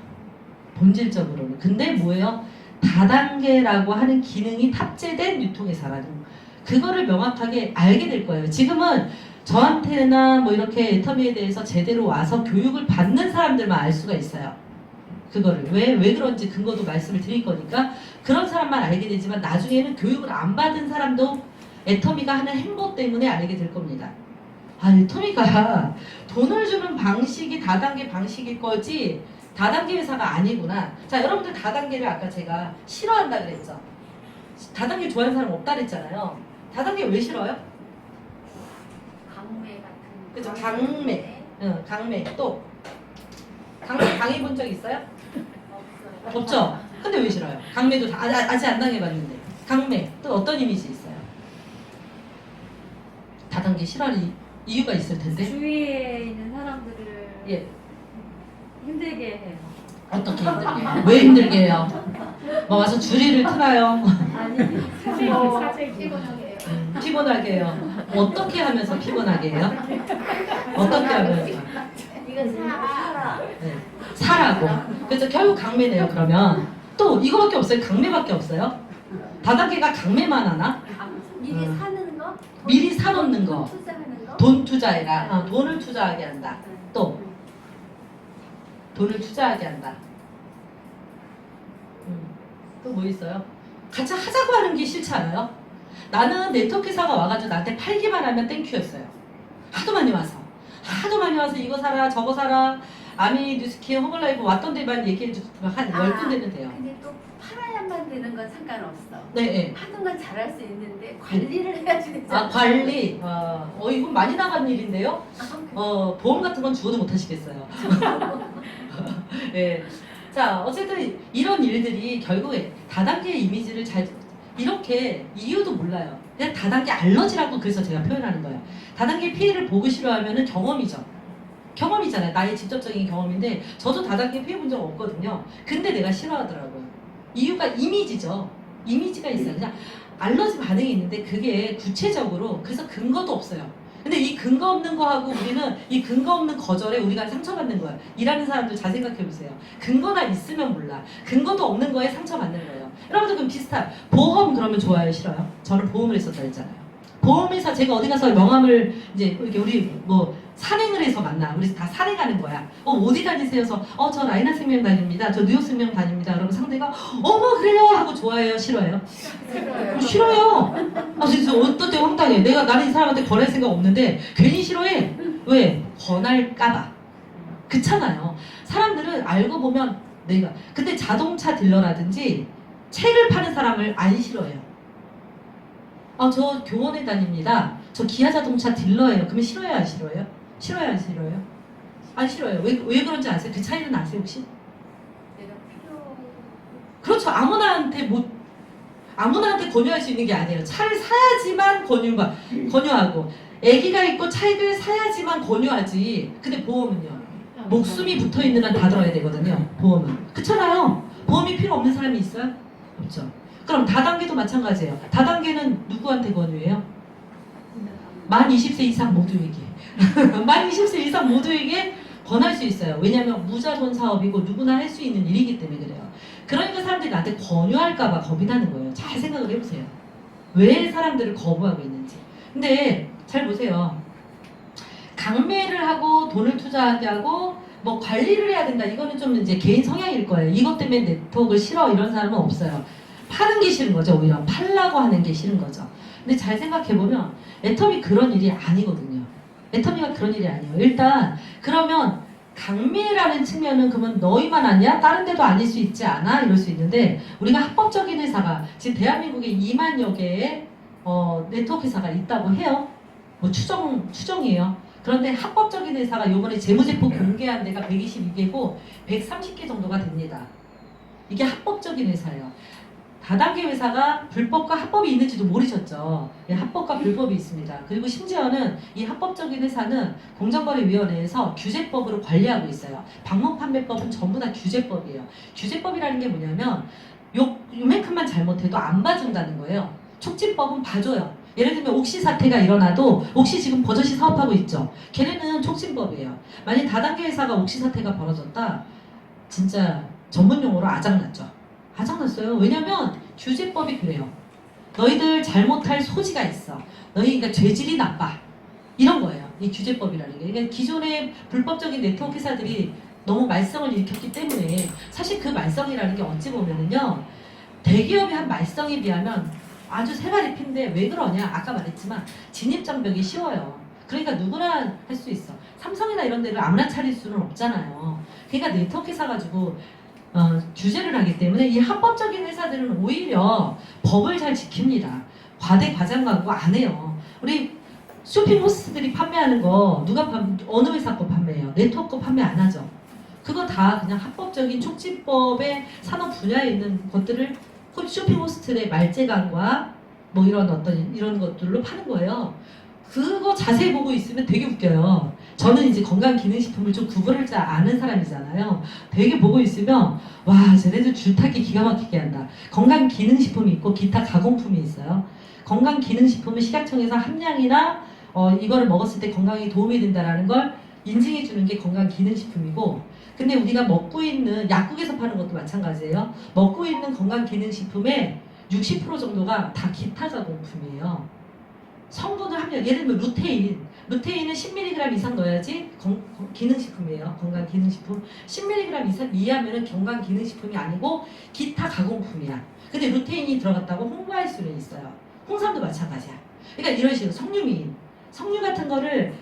본질적으로는. 근데 뭐예요? 다단계라고 하는 기능이 탑재된 유통회사라는 거. 그거를 명확하게 알게 될 거예요. 지금은 저한테나 뭐 이렇게 애터미에 대해서 제대로 와서 교육을 받는 사람들만 알 수가 있어요. 그거를 왜 그런지 근거도 말씀을 드릴 거니까 그런 사람만 알게 되지만 나중에는 교육을 안 받은 사람도 애터미가 하는 행보 때문에 알게 될 겁니다. 애터미가 돈을 주는 방식이 다단계 방식일 거지 다단계 회사가 아니구나. 자, 여러분들 다단계를 아까 제가 싫어한다 그랬죠. 다단계 좋아하는 사람 없다 그랬잖아요. 다단계 왜 싫어요? 강매 같은. 그죠? 강매. 응, 강매. 또 강매 당해본 적 있어요? 없어요. 없죠? 근데 왜 싫어요? 강매도 아직 안 당해봤는데. 강매 또 어떤 이미지 있어요? 다단계 싫어하는 이유가 있을 텐데. 주위에 있는 사람들을 예. 힘들게 해요. 어떻게 힘들게 해요? 왜 힘들게 해요? 뭐 와서 주리를 틀어요? 아니, 피곤하게 피곤하게 해요. 어떻게 하면서 피곤하게 해요? 어떻게 하면서? 이거 사라. 네. 사라고. 그래서 결국 강매네요. 그러면 또 이거밖에 없어요? 강매밖에 없어요? 다단계가 강매만 하나? 미리 사는 거? 미리 사놓는 거. 투자하는 거? 돈 투자해라. 돈을 투자하게 한다. 또 돈을 투자하게 한다. 또 뭐 있어요? 같이 하자고 하는 게 싫지 않아요? 나는 네트워크사가 와가지고 나한테 팔기만 하면 땡큐였어요. 하도 많이 와서 하도 많이 와서 이거 사라 저거 사라 아미 뉴스킨 허블라이프 왔던 데만 얘기해 주면 한 10군데는 돼요. 근데 또 팔아야만 되는 건 상관없어. 네, 네. 하는 건 잘할 수 있는데 관리를 해야지 되잖아. 아 관리. 이건 많이 나간 일인데요. 보험 같은 건 죽어도 못 하시겠어요. 예. 자, 어쨌든 이런 일들이 결국에 다단계 이미지를 이렇게 이유도 몰라요. 그냥 다단계 알러지라고 그래서 제가 표현하는 거예요. 다단계 피해를 보기 싫어하면은 경험이죠. 경험이잖아요. 나의 직접적인 경험인데 저도 다단계 피해 본 적 없거든요. 근데 내가 싫어하더라고요. 이유가 이미지죠. 이미지가 있어요. 그냥 알러지 반응이 있는데 그게 구체적으로 그래서 근거도 없어요. 근데 이 근거 없는 거하고 우리는 이 근거 없는 거절에 우리가 상처받는 거야. 일하는 사람들 잘 생각해 보세요. 근거나 있으면 몰라. 근거도 없는 거에 상처받는 거예요. 여러분들 그럼 비슷한 보험 그러면 좋아요, 싫어요? 저는 보험을 했었다 했잖아요. 보험회사 제가 어디 가서 명함을 이제 이렇게 우리 뭐 산행을 해서 만나. 우리 다 산행하는 거야. 어디 다니세요? 저 라이나 생명 다닙니다. 저 뉴욕 생명 다닙니다. 그러면 상대가 어머 그래요 하고 좋아해요, 싫어해요? 싫어요. 진짜 어떨 때 황당해. 나는 이 사람한테 권할 생각 없는데 괜히 싫어해. 왜? 권할까봐. 그렇잖아요. 사람들은 알고 보면 근데 자동차 딜러라든지 책을 파는 사람을 안 싫어해요. 저 교원에 다닙니다. 저 기아 자동차 딜러예요. 그러면 싫어요, 안 싫어요? 싫어요, 안 싫어요? 안 싫어요. 왜 그런지 아세요? 그 차이는 아세요, 혹시? 내가 필요. 그렇죠. 아무나한테 권유할 수 있는 게 아니에요. 차를 사야지만 권유하고 아기가 있고 책을 사야지만 권유하지. 근데 보험은요. 목숨이 붙어있는 한 다 들어야 되거든요. 보험은. 그렇잖아요. 보험이 필요 없는 사람이 있어요? 없죠. 그럼 다단계도 마찬가지예요. 다단계는 누구한테 권유해요? 만 20세 이상 모두에게. 만 20세 이상 모두에게 권할 수 있어요. 왜냐하면 무자본 사업이고 누구나 할 수 있는 일이기 때문에 그래요. 그러니까 사람들이 나한테 권유할까봐 겁이 나는 거예요. 잘 생각을 해보세요. 왜 사람들을 거부하고 있는지. 근데 잘 보세요. 강매를 하고 돈을 투자하게 하고 뭐 관리를 해야 된다. 이거는 좀 이제 개인 성향일 거예요. 이것 때문에 네트워크를 싫어 이런 사람은 없어요. 파는 게 싫은 거죠. 오히려 팔라고 하는 게 싫은 거죠. 근데 잘 생각해보면 애터미 그런 일이 아니거든요. 애터미가 그런 일이 아니에요. 일단 그러면 강매라는 측면은 그러면 너희만 아니야? 다른 데도 아닐 수 있지 않아? 이럴 수 있는데 우리가 합법적인 회사가 지금 대한민국에 2만여 개의 네트워크 회사가 있다고 해요. 뭐 추정이에요. 그런데 합법적인 회사가 이번에 재무제표 공개한 데가 122개고 130개 정도가 됩니다. 이게 합법적인 회사예요. 다단계 회사가 불법과 합법이 있는지도 모르셨죠. 예, 합법과 불법이 있습니다. 그리고 심지어는 이 합법적인 회사는 공정거래위원회에서 규제법으로 관리하고 있어요. 방문판매법은 전부 다 규제법이에요. 규제법이라는 게 뭐냐면 요만큼만 잘못해도 안 봐준다는 거예요. 촉진법은 봐줘요. 예를 들면 옥시 사태가 일어나도 옥시 지금 버젓이 사업하고 있죠. 걔네는 촉진법이에요. 만약 다단계 회사가 옥시 사태가 벌어졌다. 진짜 전문용어로 아작났죠. 아작났어요. 왜냐면 규제법이 그래요. 너희들 잘못할 소지가 있어. 그러니까 죄질이 나빠. 이런 거예요. 이 규제법이라는 게. 그러니까 기존의 불법적인 네트워크 회사들이 너무 말썽을 일으켰기 때문에 사실 그 말썽이라는 게 어찌 보면은요. 대기업이 한 말썽에 비하면 아주 세발이 핀데 왜 그러냐? 아까 말했지만 진입장벽이 쉬워요. 그러니까 누구나 할 수 있어. 삼성이나 이런 데를 아무나 차릴 수는 없잖아요. 그러니까 네트워크 회사 가지고 규제를 하기 때문에 이 합법적인 회사들은 오히려 법을 잘 지킵니다. 과대 과장 광고 안 해요. 우리 쇼핑 호스트들이 판매하는 거 어느 회사 거 판매해요? 네트워크 거 판매 안 하죠. 그거 다 그냥 합법적인 촉진법의 산업 분야에 있는 것들을 쇼핑 호스트의 말재간과 뭐 이런 것들로 파는 거예요. 그거 자세히 보고 있으면 되게 웃겨요. 저는 이제 건강기능식품을 좀 구분을 잘 아는 사람이잖아요. 되게 보고 있으면 와 쟤네들 줄타기 기가 막히게 한다. 건강기능식품이 있고 기타 가공품이 있어요. 건강기능식품은 식약청에서 함량이나 이거를 먹었을 때 건강에 도움이 된다라는 걸 인증해 주는 게 건강기능식품이고 근데 우리가 먹고 있는 약국에서 파는 것도 마찬가지예요. 먹고 있는 건강기능식품의 60% 정도가 다 기타 가공품이에요. 성분을 함량, 예를 들면 루테인은 10mg 이상 넣어야지 기능식품이에요. 건강기능식품 10mg 이상 이하면은 건강기능식품이 아니고 기타 가공품이야. 근데 루테인이 들어갔다고 홍보할 수는 있어요. 홍삼도 마찬가지야. 그러니까 이런 식으로 석류 같은 거를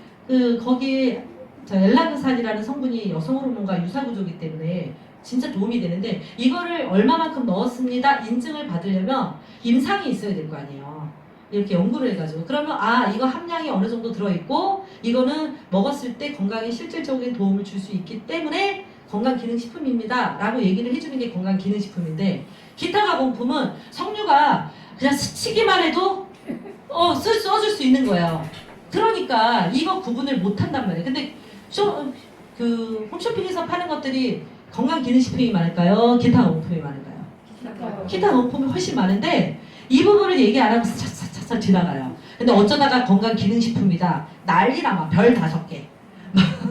거기에 자, 엘라그산이라는 성분이 여성 호르몬과 유사구조이기 때문에 진짜 도움이 되는데 이거를 얼마만큼 넣었습니다 인증을 받으려면 임상이 있어야 될 거 아니에요. 이렇게 연구를 해가지고 그러면 아 이거 함량이 어느 정도 들어있고 이거는 먹었을 때 건강에 실질적인 도움을 줄 수 있기 때문에 건강기능식품입니다 라고 얘기를 해주는 게 건강기능식품인데 기타 가공품은 석류가 그냥 스치기만 해도 써줄 수 있는 거예요. 그러니까 이거 구분을 못 한단 말이에요. 근데 홈쇼핑에서 파는 것들이 건강기능식품이 많을까요? 기타 가공품이 많을까요? 기타 가공품이 훨씬 많은데 이 부분을 얘기 안 하고 싹싹싹 지나가요. 근데 어쩌다가 건강기능식품이다. 난리나 막 별 5개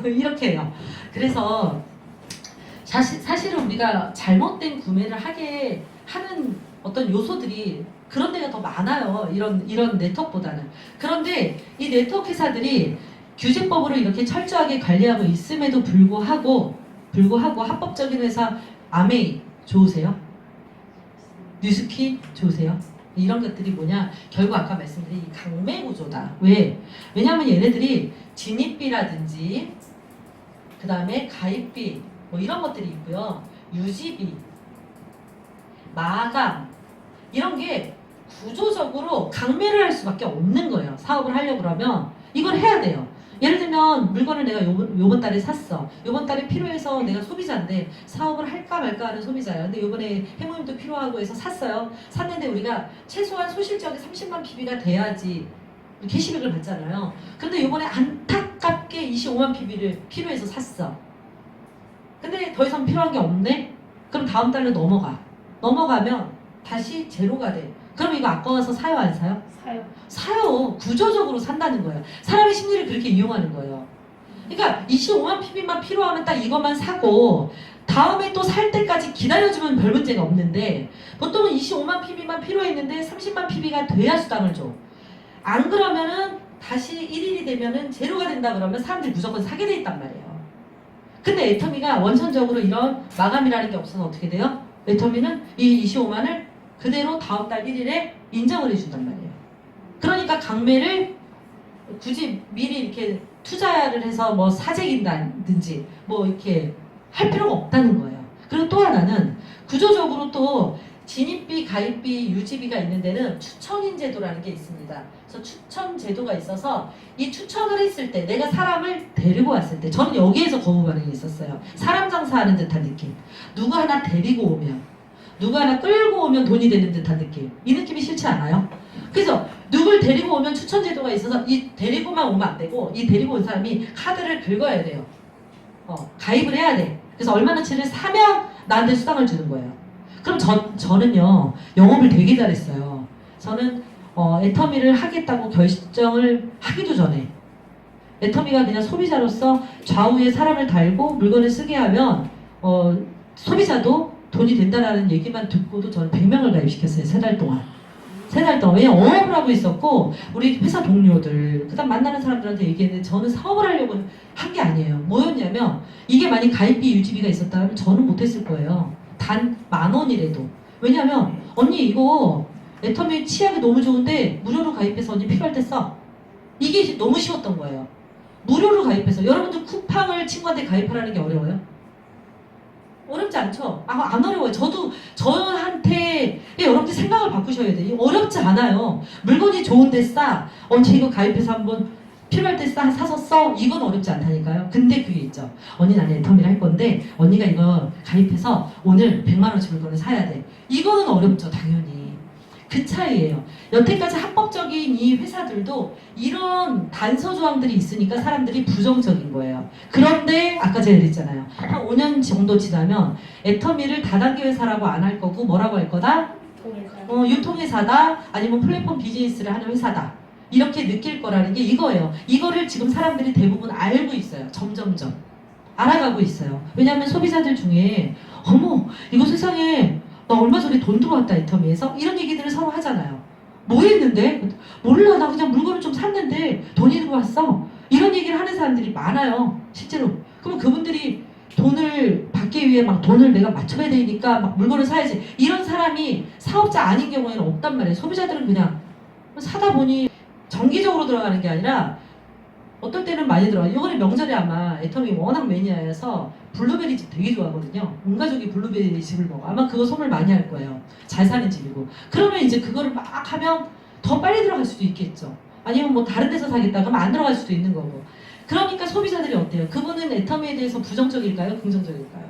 이렇게 해요. 그래서 사실은 우리가 잘못된 구매를 하게 하는 어떤 요소들이 그런 데가 더 많아요. 이런 네트워크보다는. 그런데 이 네트워크 회사들이 규제법으로 이렇게 철저하게 관리하고 있음에도 불구하고 합법적인 회사 아메이 좋으세요? 뉴스키 좋으세요? 이런 것들이 뭐냐? 결국 아까 말씀드린 이 강매 구조다. 왜? 왜냐하면 얘네들이 진입비라든지 그 다음에 가입비 뭐 이런 것들이 있고요. 유지비, 마감 이런 게 구조적으로 강매를 할 수밖에 없는 거예요. 사업을 하려고 그러면 이걸 해야 돼요. 예를 들면 물건을 내가 요번 달에 샀어. 요번 달에 필요해서 내가 소비자인데 사업을 할까 말까 하는 소비자예요. 근데 요번에 해모임도 필요하고 해서 샀어요. 샀는데 우리가 최소한 소실적이 30만 PB가 돼야지 캐시백을 받잖아요. 근데 요번에 안타깝게 25만 PB를 필요해서 샀어. 근데 더 이상 필요한 게 없네? 그럼 다음 달로 넘어가면 다시 제로가 돼. 그럼 이거 아까워서 사요 안 사요? 사요. 구조적으로 산다는 거예요. 사람의 심리를 그렇게 이용하는 거예요. 그러니까 25만 PB만 필요하면 딱 이것만 사고 다음에 또 살 때까지 기다려주면 별 문제가 없는데 보통은 25만 PB만 필요했는데 30만 PB가 돼야 수당을 줘. 안 그러면은 다시 1일이 되면은 제로가 된다 그러면 사람들이 무조건 사게 돼 있단 말이에요. 근데 애터미가 원천적으로 이런 마감이라는 게 없어서 어떻게 돼요? 애터미는 이 25만을 그대로 다음 달 1일에 인정을 해준단 말이에요. 그러니까 강매를 굳이 미리 이렇게 투자를 해서 뭐 사재긴다든지 뭐 이렇게 할 필요가 없다는 거예요. 그리고 또 하나는 구조적으로 또 진입비, 가입비, 유지비가 있는 데는 추천인 제도라는 게 있습니다. 그래서 추천 제도가 있어서 이 추천을 했을 때 내가 사람을 데리고 왔을 때 저는 여기에서 거부 반응이 있었어요. 사람 장사하는 듯한 느낌. 누구 하나 데리고 오면 누구 하나 끌고 오면 돈이 되는 듯한 느낌. 이 느낌이 싫지 않아요? 그래서 누굴 데리고 오면 추천 제도가 있어서 이 데리고만 오면 안 되고 이 데리고 온 사람이 카드를 긁어야 돼요. 가입을 해야 돼. 그래서 얼마나치를 사면 나한테 수당을 주는 거예요. 그럼 저는요 영업을 되게 잘했어요. 저는 애터미를 하겠다고 결정을 하기도 전에 애터미가 그냥 소비자로서 좌우에 사람을 달고 물건을 쓰게 하면 소비자도 돈이 된다라는 얘기만 듣고도 저는 100명을 가입시켰어요. 3달 동안. 3달 동안. 왜냐면 어업을 하고 있었고 우리 회사 동료들 그 다음 만나는 사람들한테 얘기했는데 저는 사업을 하려고 한 게 아니에요. 뭐였냐면 이게 만약 가입비 유지비가 있었다면 저는 못했을 거예요. 단 10,000원이라도. 왜냐면 언니 이거 애터미 치약이 너무 좋은데 무료로 가입해서 언니 필요할 때 써. 이게 너무 쉬웠던 거예요. 무료로 가입해서. 여러분들 쿠팡을 친구한테 가입하라는 게 어려워요? 어렵지 않죠? 안 어려워요. 저한테 여러분들 생각을 바꾸셔야 돼요. 어렵지 않아요. 물건이 좋은데 싸. 언니 이거 가입해서 한번 필요할 때 사서 써. 이건 어렵지 않다니까요. 근데 그게 있죠. 언니 나는 애터미를 할 건데 언니가 이거 가입해서 오늘 100만원치 물건을 사야 돼. 이거는 어렵죠. 당연히. 그 차이예요. 여태까지 합법적인 이 회사들도 이런 단서 조항들이 있으니까 사람들이 부정적인 거예요. 그런데 아까 제가 그랬잖아요. 한 5년 정도 지나면 애터미를 다단계 회사라고 안 할 거고 뭐라고 할 거다? 유통회사다 아니면 플랫폼 비즈니스를 하는 회사다. 이렇게 느낄 거라는 게 이거예요. 이거를 지금 사람들이 대부분 알고 있어요. 점점점. 알아가고 있어요. 왜냐하면 소비자들 중에 어머 이거 세상에 나 얼마 전에 돈 들어왔다 애터미에서 이런 얘기들을 서로 하잖아요. 뭐 했는데? 몰라 나 그냥 물건을 좀 샀는데 돈이 들어왔어. 이런 얘기를 하는 사람들이 많아요. 실제로. 그러면 그분들이 돈을 받기 위해 막 돈을 내가 맞춰야 되니까 막 물건을 사야지. 이런 사람이 사업자 아닌 경우에는 없단 말이에요. 소비자들은 그냥 사다 보니 정기적으로 들어가는 게 아니라 어떨 때는 많이 들어요. 이번에 명절에 아마 애터미 워낙 매니아여서 블루베리 집 되게 좋아하거든요. 온 가족이 블루베리 집을 먹어. 아마 그거 선물 많이 할 거예요. 잘 사는 집이고. 그러면 이제 그거를 막 하면 더 빨리 들어갈 수도 있겠죠. 아니면 뭐 다른 데서 사겠다 그러면 안 들어갈 수도 있는 거고. 그러니까 소비자들이 어때요? 그분은 애터미에 대해서 부정적일까요? 긍정적일까요?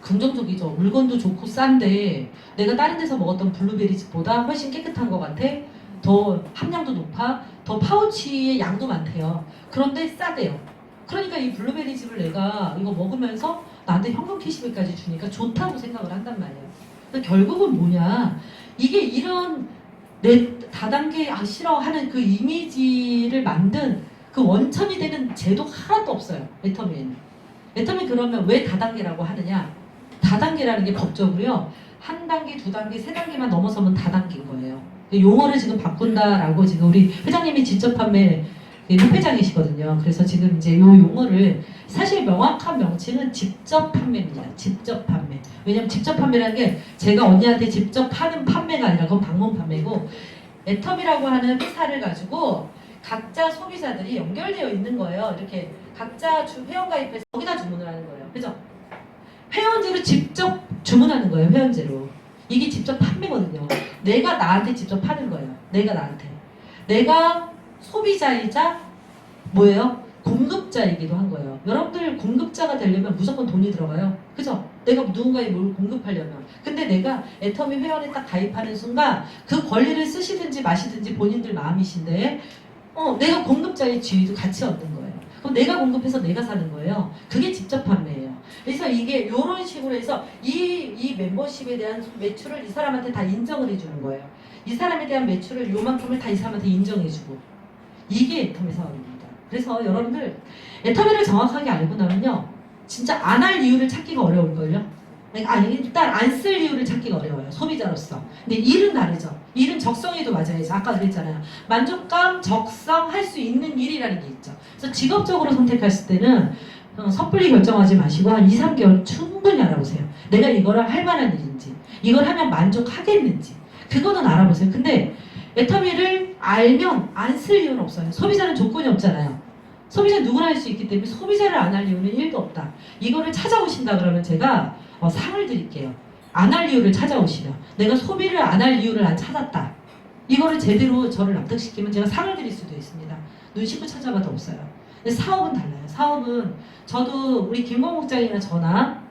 긍정적이죠. 물건도 좋고 싼데 내가 다른 데서 먹었던 블루베리 칩보다 훨씬 깨끗한 것 같아. 더 함량도 높아. 더 파우치의 양도 많대요. 그런데 싸대요. 그러니까 이 블루베리 칩을 내가 이거 먹으면서 나한테 현금 캐시백까지 주니까 좋다고 생각을 한단 말이에요. 근데 결국은 뭐냐? 이게 이런 내 다단계 싫어하는 그 이미지를 만든 그 원천이 되는 제도가 하나도 없어요. 애터미에는. 애터미 그러면 왜 다단계라고 하느냐? 다단계라는 게 법적으로요. 한 단계, 두 단계, 세 단계만 넘어서면 다단계인 거예요. 용어를 지금 바꾼다라고 지금 우리 회장님이 직접 판매 회장이시거든요. 그래서 지금 이제 요 용어를 사실 명확한 명칭은 직접 판매입니다. 직접 판매. 왜냐면 직접 판매라는 게 제가 언니한테 직접 하는 판매가 아니라 그건 방문 판매고 애터미라고 하는 회사를 가지고 각자 소비자들이 연결되어 있는 거예요. 이렇게 각자 회원가입해서 거기다 주문을 하는 거예요. 그죠? 회원제로 직접 주문하는 거예요. 회원제로. 이게 직접 판매거든요. 내가 나한테 직접 파는 거예요. 내가 나한테. 내가 소비자이자 뭐예요? 공급자이기도 한 거예요. 여러분들 공급자가 되려면 무조건 돈이 들어가요. 그죠? 내가 누군가에 뭘 공급하려면. 근데 내가 애터미 회원에 딱 가입하는 순간 그 권리를 쓰시든지 마시든지 본인들 마음이신데 내가 공급자의 지위도 같이 얻는 거예요. 그럼 내가 공급해서 내가 사는 거예요. 그게 직접 판매예요. 그래서 이게 이런 식으로 해서 이 멤버십에 대한 매출을 이 사람한테 다 인정을 해주는 거예요. 이 사람에 대한 매출을 요만큼을 다 이 사람한테 인정해주고 이게 애터미 사업입니다. 그래서 여러분들 애터미를 정확하게 알고 나면요 진짜 안 할 이유를 찾기가 어려울걸요. 아니 일단 안 쓸 이유를 찾기가 어려워요. 소비자로서. 근데 일은 다르죠. 일은 적성에도 맞아야죠. 아까 그랬잖아요. 만족감, 적성, 할 수 있는 일이라는 게 있죠. 그래서 직업적으로 선택했을 때는 섣불리 결정하지 마시고 한 2, 3개월 충분히 알아보세요. 내가 이거를 할 만한 일인지 이걸 하면 만족하겠는지 그거는 알아보세요. 근데 애터미를 알면 안 쓸 이유는 없어요. 소비자는 조건이 없잖아요. 소비자는 누구나 할 수 있기 때문에 소비자를 안 할 이유는 1도 없다. 이거를 찾아오신다 그러면 제가 상을 드릴게요. 안 할 이유를 찾아오시면 내가 소비를 안 할 이유를 난 찾았다. 이거를 제대로 저를 납득시키면 제가 상을 드릴 수도 있습니다. 눈 씻고 찾아봐도 없어요. 근데 사업은 달라요. 사업은 저도 우리 김광 국장이나 저나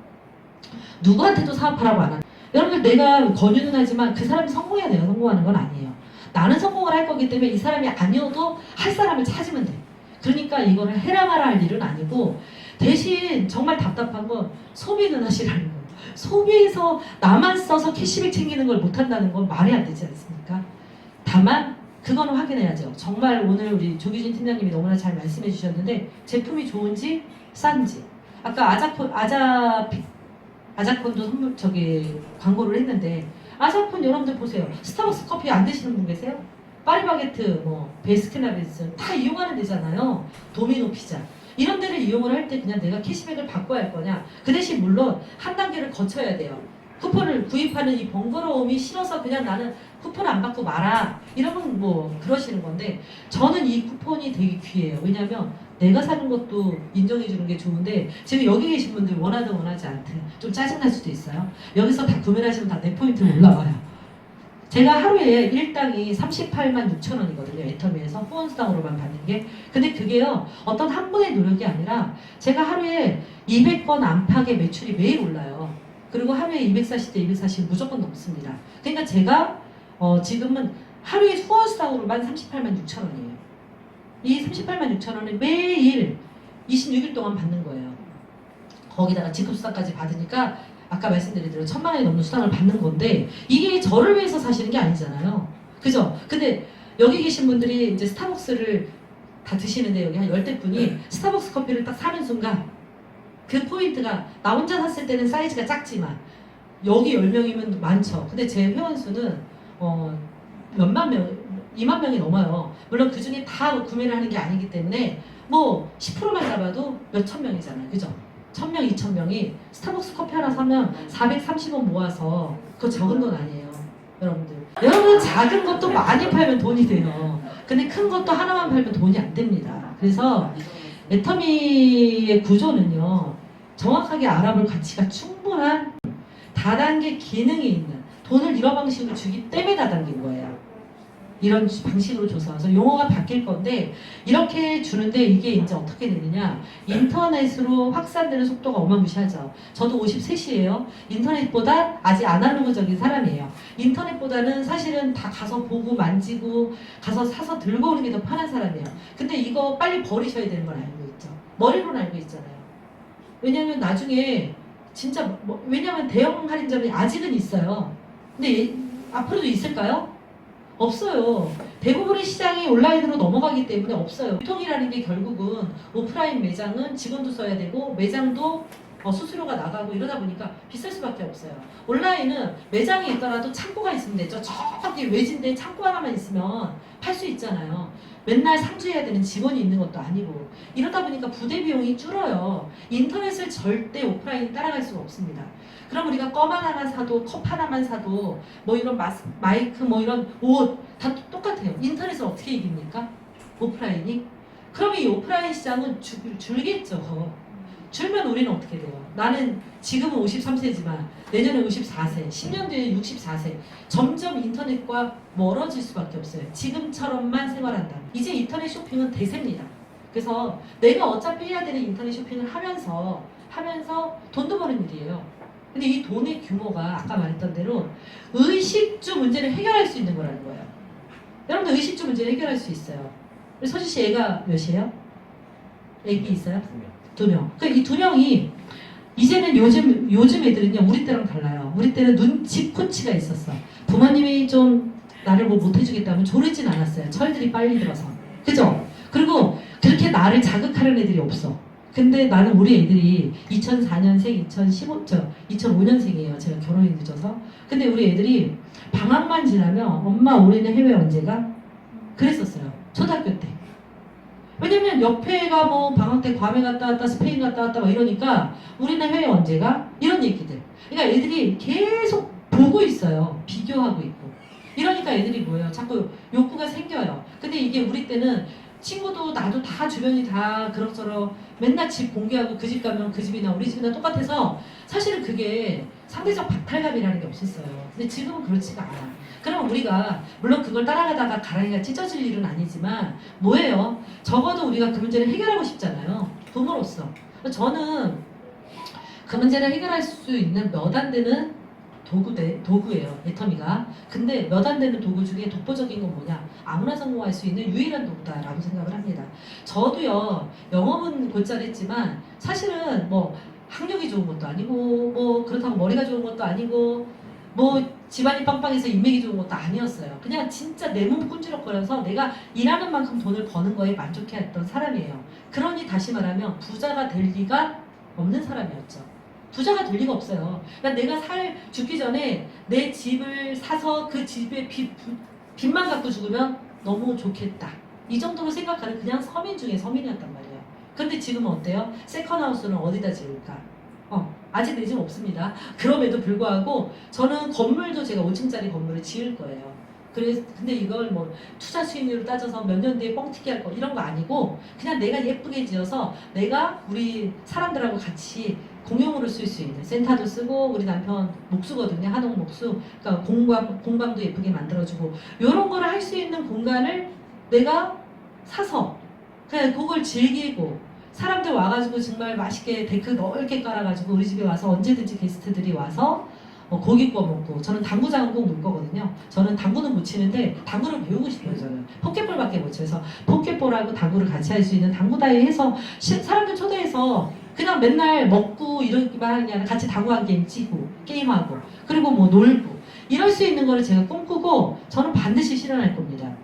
누구한테도 사업하라고 안 하는 여러분들 내가 권유는 하지만 그 사람이 성공해야 돼요. 성공하는 건 아니에요. 나는 성공을 할 거기 때문에 이 사람이 아니어도 할 사람을 찾으면 돼. 그러니까 이거를 해라 마라 할 일은 아니고 대신 정말 답답한 건 소비는 하시라는 거예요. 소비해서 나만 써서 캐시백 챙기는 걸 못한다는 건 말이 안 되지 않습니까? 다만 그거는 확인해야죠. 정말 오늘 우리 조규진 팀장님이 너무나 잘 말씀해 주셨는데 제품이 좋은지 싼지 아까 아자콘도 선물 광고를 했는데 아자콘 여러분들 보세요. 스타벅스 커피 안 드시는 분 계세요? 파리바게트, 베스킨라빈스 다 이용하는 데잖아요. 도미노 피자 이런 데를 이용을 할 때 그냥 내가 캐시백을 받고 할 거냐? 그 대신 물론 한 단계를 거쳐야 돼요. 쿠폰을 구입하는 이 번거로움이 싫어서 그냥 나는 쿠폰 안 받고 말아 이러면 그러시는 건데 저는 이 쿠폰이 되게 귀해요. 왜냐면 내가 사는 것도 인정해 주는 게 좋은데 지금 여기 계신 분들 원하든 원하지 않든 좀 짜증날 수도 있어요. 여기서 다 구매를 하시면 다 내 포인트 올라와요. 제가 하루에 1당이 38만 6천 원이거든요. 애터미에서 후원수당으로만 받는 게. 근데 그게요. 어떤 한 분의 노력이 아니라 제가 하루에 200건 안팎의 매출이 매일 올라요. 그리고 하루에 240대 240 무조건 넘습니다. 그러니까 제가 지금은 하루에 후원수당으로만 38만 6천 원이에요. 이 38만 6천 원을 매일 26일 동안 받는 거예요. 거기다가 직급수당까지 받으니까 아까 말씀드린 대로 1,000만 원이 넘는 수당을 받는 건데 이게 저를 위해서 사시는 게 아니잖아요. 그죠? 근데 여기 계신 분들이 이제 스타벅스를 다 드시는데 여기 한 10대 분이 스타벅스 커피를 딱 사는 순간 그 포인트가 나 혼자 샀을 때는 사이즈가 작지만 여기 10명이면 많죠. 근데 제 회원수는 몇만 명, 2만 명이 넘어요. 물론 그 중에 다 구매를 하는 게 아니기 때문에 10%만 잡아도 몇천 명이잖아요. 그죠? 1,000명, 2,000명이 스타벅스 커피 하나 사면 430원 모아서 그거 적은 돈 아니에요. 여러분들 작은 것도 많이 팔면 돈이 돼요. 근데 큰 것도 하나만 팔면 돈이 안 됩니다. 그래서 애터미의 구조는요, 정확하게 알아볼 가치가 충분한 다단계 기능이 있는 돈을 이런 방식으로 주기 때문에 다단계인 거예요. 이런 방식으로 줘서. 그래서 용어가 바뀔 건데, 이렇게 주는데 이게 이제 어떻게 되느냐. 인터넷으로 확산되는 속도가 어마무시하죠. 저도 53이에요. 인터넷보다 아직 아날로그적인 사람이에요. 인터넷보다는 사실은 다 가서 보고 만지고 가서 사서 들고 오는 게 더 편한 사람이에요. 근데 이거 빨리 버리셔야 되는 걸 알고 있죠. 머리로는 알고 있잖아요. 왜냐면 나중에 진짜 왜냐면 대형 할인점이 아직은 있어요. 근데 앞으로도 있을까요? 없어요. 대부분의 시장이 온라인으로 넘어가기 때문에 없어요. 유통이라는 게 결국은 오프라인 매장은 직원도 써야 되고 매장도 수수료가 나가고 이러다 보니까 비쌀 수밖에 없어요. 온라인은 매장이 있더라도 창고가 있으면 되죠. 저기 외진데 창고 하나만 있으면 팔 수 있잖아요. 맨날 상주해야 되는 직원이 있는 것도 아니고 이러다 보니까 부대 비용이 줄어요. 인터넷을 절대 오프라인이 따라갈 수가 없습니다. 그럼 우리가 껌 하나만 사도 컵 하나만 사도 뭐 이런 마이크 뭐 이런 옷 다 똑같아요. 인터넷을 어떻게 이깁니까? 오프라인이? 그러면 이 오프라인 시장은 줄겠죠. 줄면 우리는 어떻게 돼요? 나는 지금은 53세지만 내년에 54세, 10년 뒤에 64세 점점 인터넷과 멀어질 수밖에 없어요. 지금처럼만 생활한다. 이제 인터넷 쇼핑은 대세입니다. 그래서 내가 어차피 해야 되는 인터넷 쇼핑을 하면서 돈도 버는 일이에요. 근데 이 돈의 규모가 아까 말했던 대로 의식주 문제를 해결할 수 있는 거라는 거예요. 여러분들 의식주 문제를 해결할 수 있어요. 우리 서주 씨 애가 몇이에요? 애기 있어요? 2명. 그러니까 이 2명이 이제는 요즘 애들은요 우리 때랑 달라요. 우리 때는 눈치 코치가 있었어. 부모님이 좀 나를 뭐 못해주겠다면 조르진 않았어요. 철들이 빨리 들어서. 그죠? 그리고 그렇게 나를 자극하는 애들이 없어. 근데 나는 우리 애들이 2004년생, 2005년생이에요. 제가 결혼이 늦어서. 근데 우리 애들이 방학만 지나면 엄마 우리는 해외 언제가? 그랬었어요. 초등학교 때. 왜냐면 옆에 애가 뭐 방학 때 괌에 갔다 왔다 스페인 갔다 왔다 막 이러니까 우리는 해외 언제가? 이런 얘기들. 그러니까 애들이 계속 보고 있어요. 비교하고 있고. 이러니까 애들이 뭐예요? 자꾸 욕구가 생겨요. 근데 이게 우리 때는 친구도 나도 다 주변이 다 그럭저럭 맨날 집 공개하고 그 집 가면 그 집이나 우리 집이나 똑같아서 사실은 그게 상대적 박탈감이라는 게 없었어요. 근데 지금은 그렇지가 않아. 그럼 우리가 물론 그걸 따라가다가 가랑이가 찢어질 일은 아니지만 뭐예요? 적어도 우리가 그 문제를 해결하고 싶잖아요. 부모로서. 저는 그 문제를 해결할 수 있는 몇 안 되는 도구예요. 애터미가. 근데 몇 안 되는 도구 중에 독보적인 건 뭐냐? 아무나 성공할 수 있는 유일한 도구다라고 생각을 합니다. 저도요. 영어는 곧잘 했지만 사실은 뭐 학력이 좋은 것도 아니고 뭐 그렇다고 머리가 좋은 것도 아니고 뭐 집안이 빵빵해서 인맥이 좋은 것도 아니었어요. 그냥 진짜 내 몸 꿈지럭거려서 내가 일하는 만큼 돈을 버는 거에 만족해했던 사람이에요. 그러니 다시 말하면 부자가 될 리가 없는 사람이었죠. 부자가 될 리가 없어요. 그러니까 내가 죽기 전에 내 집을 사서 그 집에 빚만 갖고 죽으면 너무 좋겠다. 이 정도로 생각하는 그냥 서민 중에 서민이었단 말이에요. 근데 지금은 어때요? 세컨하우스는 어디다 지을까? 아직 내 집 없습니다. 그럼에도 불구하고 저는 건물도 제가 5층짜리 건물을 지을 거예요. 근데 이걸 뭐 투자 수익률을 따져서 몇 년 뒤에 뻥튀기 할 거 이런 거 아니고 그냥 내가 예쁘게 지어서 내가 우리 사람들하고 같이 공용으로 쓸 수 있는 센터도 쓰고 우리 남편 목수거든요. 한옥 목수. 그러니까 공방도 예쁘게 만들어주고 이런 거를 할 수 있는 공간을 내가 사서 그냥 그걸 즐기고 사람들 와가지고 정말 맛있게 데크 넓게 깔아가지고 우리 집에 와서 언제든지 게스트들이 와서 고기 구워 먹고 저는 당구장은 꼭 놓을 거거든요. 저는 당구는 못 치는데 당구를 배우고 싶어요. 저는 포켓볼밖에 못 쳐서 포켓볼하고 당구를 같이 할 수 있는 당구 다이 해서 사람들 초대해서 그냥 맨날 먹고 이러기만 하는 게 아니라 같이 당구 한 게임 치고 게임하고 그리고 뭐 놀고 이럴 수 있는 거를 제가 꿈꾸고 저는 반드시 실현할 겁니다.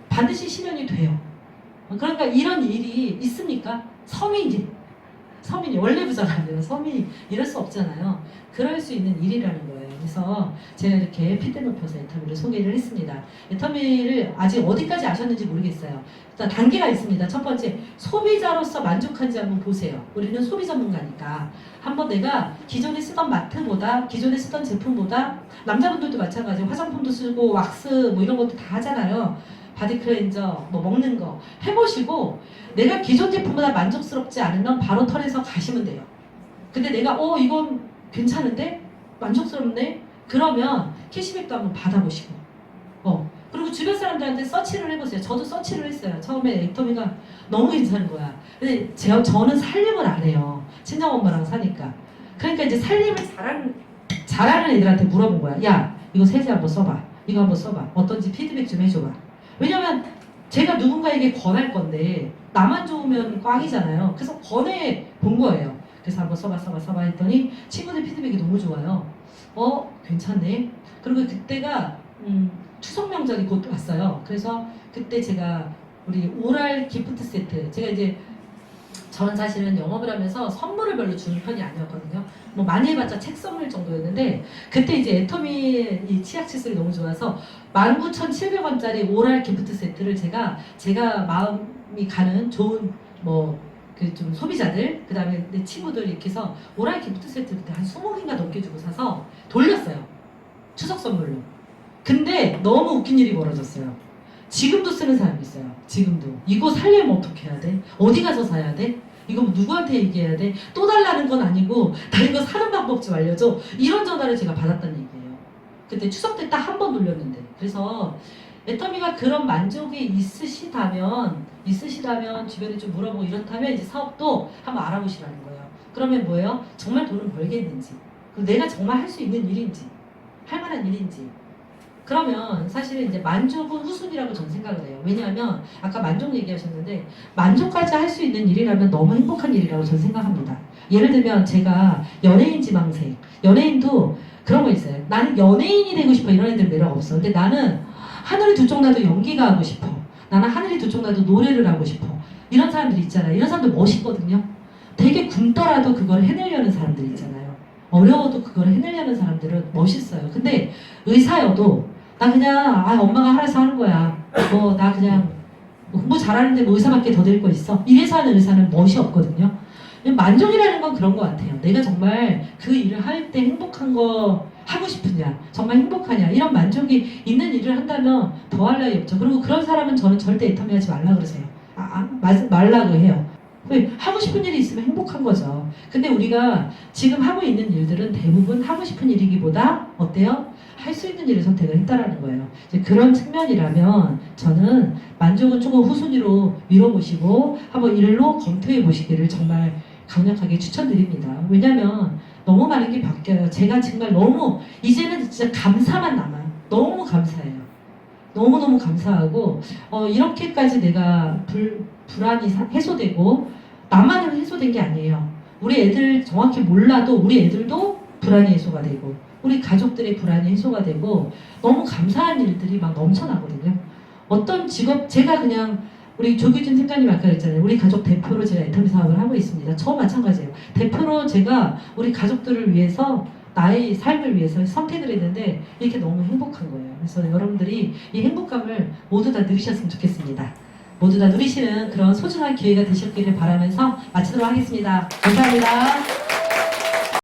반드시 실현이 돼요. 그러니까 이런 일이 있습니까? 서민이 원래 부자가 아니라 서민이 이럴 수 없잖아요. 그럴 수 있는 일이라는 거예요. 그래서 제가 이렇게 핏대 높여서 애터미를 소개를 했습니다. 애터미를 아직 어디까지 아셨는지 모르겠어요. 일단 단계가 있습니다. 첫 번째, 소비자로서 만족한지 한번 보세요. 우리는 소비 전문가니까 한번 내가 기존에 쓰던 마트보다 기존에 쓰던 제품보다 남자분들도 마찬가지로 화장품도 쓰고 왁스 뭐 이런 것도 다 하잖아요. 바디 클렌저, 뭐 먹는 거 해보시고 내가 기존 제품보다 만족스럽지 않으면 바로 털에서 가시면 돼요. 근데 내가 이건 괜찮은데? 만족스럽네? 그러면 캐시백도 한번 받아보시고 그리고 주변 사람들한테 서치를 해보세요. 저도 서치를 했어요. 처음에 애터미가 너무 괜찮은 거야. 근데 저는 살림을 안 해요. 친정엄마랑 사니까. 그러니까 이제 살림을 잘하는 애들한테 물어본 거야. 야, 이거 세제 한번 써봐. 이거 한번 써봐. 어떤지 피드백 좀 해줘봐. 왜냐면 제가 누군가에게 권할 건데 나만 좋으면 꽝이잖아요. 그래서 권해 본 거예요. 그래서 한번 써봐 했더니 친구들 피드백이 너무 좋아요. 괜찮네. 그리고 그때가 추석 명절이 곧 왔어요. 그래서 그때 제가 우리 오랄 기프트 세트, 제가 이제 저는 사실은 영업을 하면서 선물을 별로 주는 편이 아니었거든요. 뭐 많이 해봤자 책 선물 정도였는데 그때 이제 애터미 이 치약 칫솔이 너무 좋아서 19,700원짜리 오랄 기프트 세트를 제가 마음이 가는 좋은 뭐 그 좀 소비자들, 그 다음에 내 친구들 이렇게 해서 오랄 기프트 세트 그때 한 20개인가 넘게 주고 사서 돌렸어요. 추석 선물로. 근데 너무 웃긴 일이 벌어졌어요. 지금도 쓰는 사람이 있어요. 지금도. 이거 살려면 어떻게 해야 돼? 어디 가서 사야 돼? 이거 누구한테 얘기해야 돼? 또 달라는 건 아니고 나 이거 사는 방법 좀 알려줘. 이런 전화를 제가 받았다는 얘기예요. 그때 추석 때 딱 한 번 돌렸는데. 그래서 애터미가 그런 만족이 있으시다면 주변에 좀 물어보고 이렇다면 이제 사업도 한번 알아보시라는 거예요. 그러면 뭐예요? 정말 돈을 벌겠는지, 내가 정말 할 수 있는 일인지, 할 만한 일인지. 그러면 사실은 이제 만족은 후순위라고 저는 생각을 해요. 왜냐하면 아까 만족 얘기하셨는데 만족까지 할 수 있는 일이라면 너무 행복한 일이라고 저는 생각합니다. 예를 들면 제가 연예인 지망생, 연예인도 그런 거 있어요. 나는 연예인이 되고 싶어 이런 애들 매력 없어. 근데 나는 하늘이 두 쪽 나도 연기가 하고 싶어. 나는 하늘이 두 쪽 나도 노래를 하고 싶어. 이런 사람들 있잖아요. 이런 사람들 멋있거든요. 되게 굶더라도 그걸 해내려는 사람들 있잖아요. 어려워도 그걸 해내려는 사람들은 멋있어요. 근데 의사여도 나 그냥 엄마가 알아서 하는 거야. 뭐 나 그냥 공부 잘하는데 뭐 의사밖에 더 될 거 있어. 이래서 하는 의사는 멋이 없거든요. 만족이라는 건 그런 것 같아요. 내가 정말 그 일을 할 때 행복한 거 하고 싶으냐, 정말 행복하냐, 이런 만족이 있는 일을 한다면 더할 나위 없죠. 그리고 그런 사람은 저는 절대 애터미 하지 말라 그러세요. 말라고 해요. 왜? 하고 싶은 일이 있으면 행복한 거죠. 근데 우리가 지금 하고 있는 일들은 대부분 하고 싶은 일이기보다 어때요? 할 수 있는 일을 선택을 했다라는 거예요. 이제 그런 측면이라면 저는 만족은 조금 후순위로 밀어보시고 한번 일로 검토해 보시기를 정말 강력하게 추천드립니다. 왜냐면 너무 많은 게 바뀌어요. 제가 정말 너무 이제는 진짜 감사만 남아요. 너무 감사해요. 너무너무 감사하고 이렇게까지 내가 불안이 해소되고 나만 해소된 게 아니에요. 우리 애들 정확히 몰라도 우리 애들도 불안이 해소가 되고 우리 가족들의 불안이 해소가 되고 너무 감사한 일들이 막 넘쳐나거든요. 어떤 직업, 제가 그냥 우리 조규진 팀장님 아까 그랬잖아요. 우리 가족 대표로 제가 애터미 사업을 하고 있습니다. 저와 마찬가지예요. 대표로 제가 우리 가족들을 위해서 나의 삶을 위해서 선택을 했는데 이렇게 너무 행복한 거예요. 그래서 여러분들이 이 행복감을 모두 다 누리셨으면 좋겠습니다. 모두 다 누리시는 그런 소중한 기회가 되셨기를 바라면서 마치도록 하겠습니다. 감사합니다.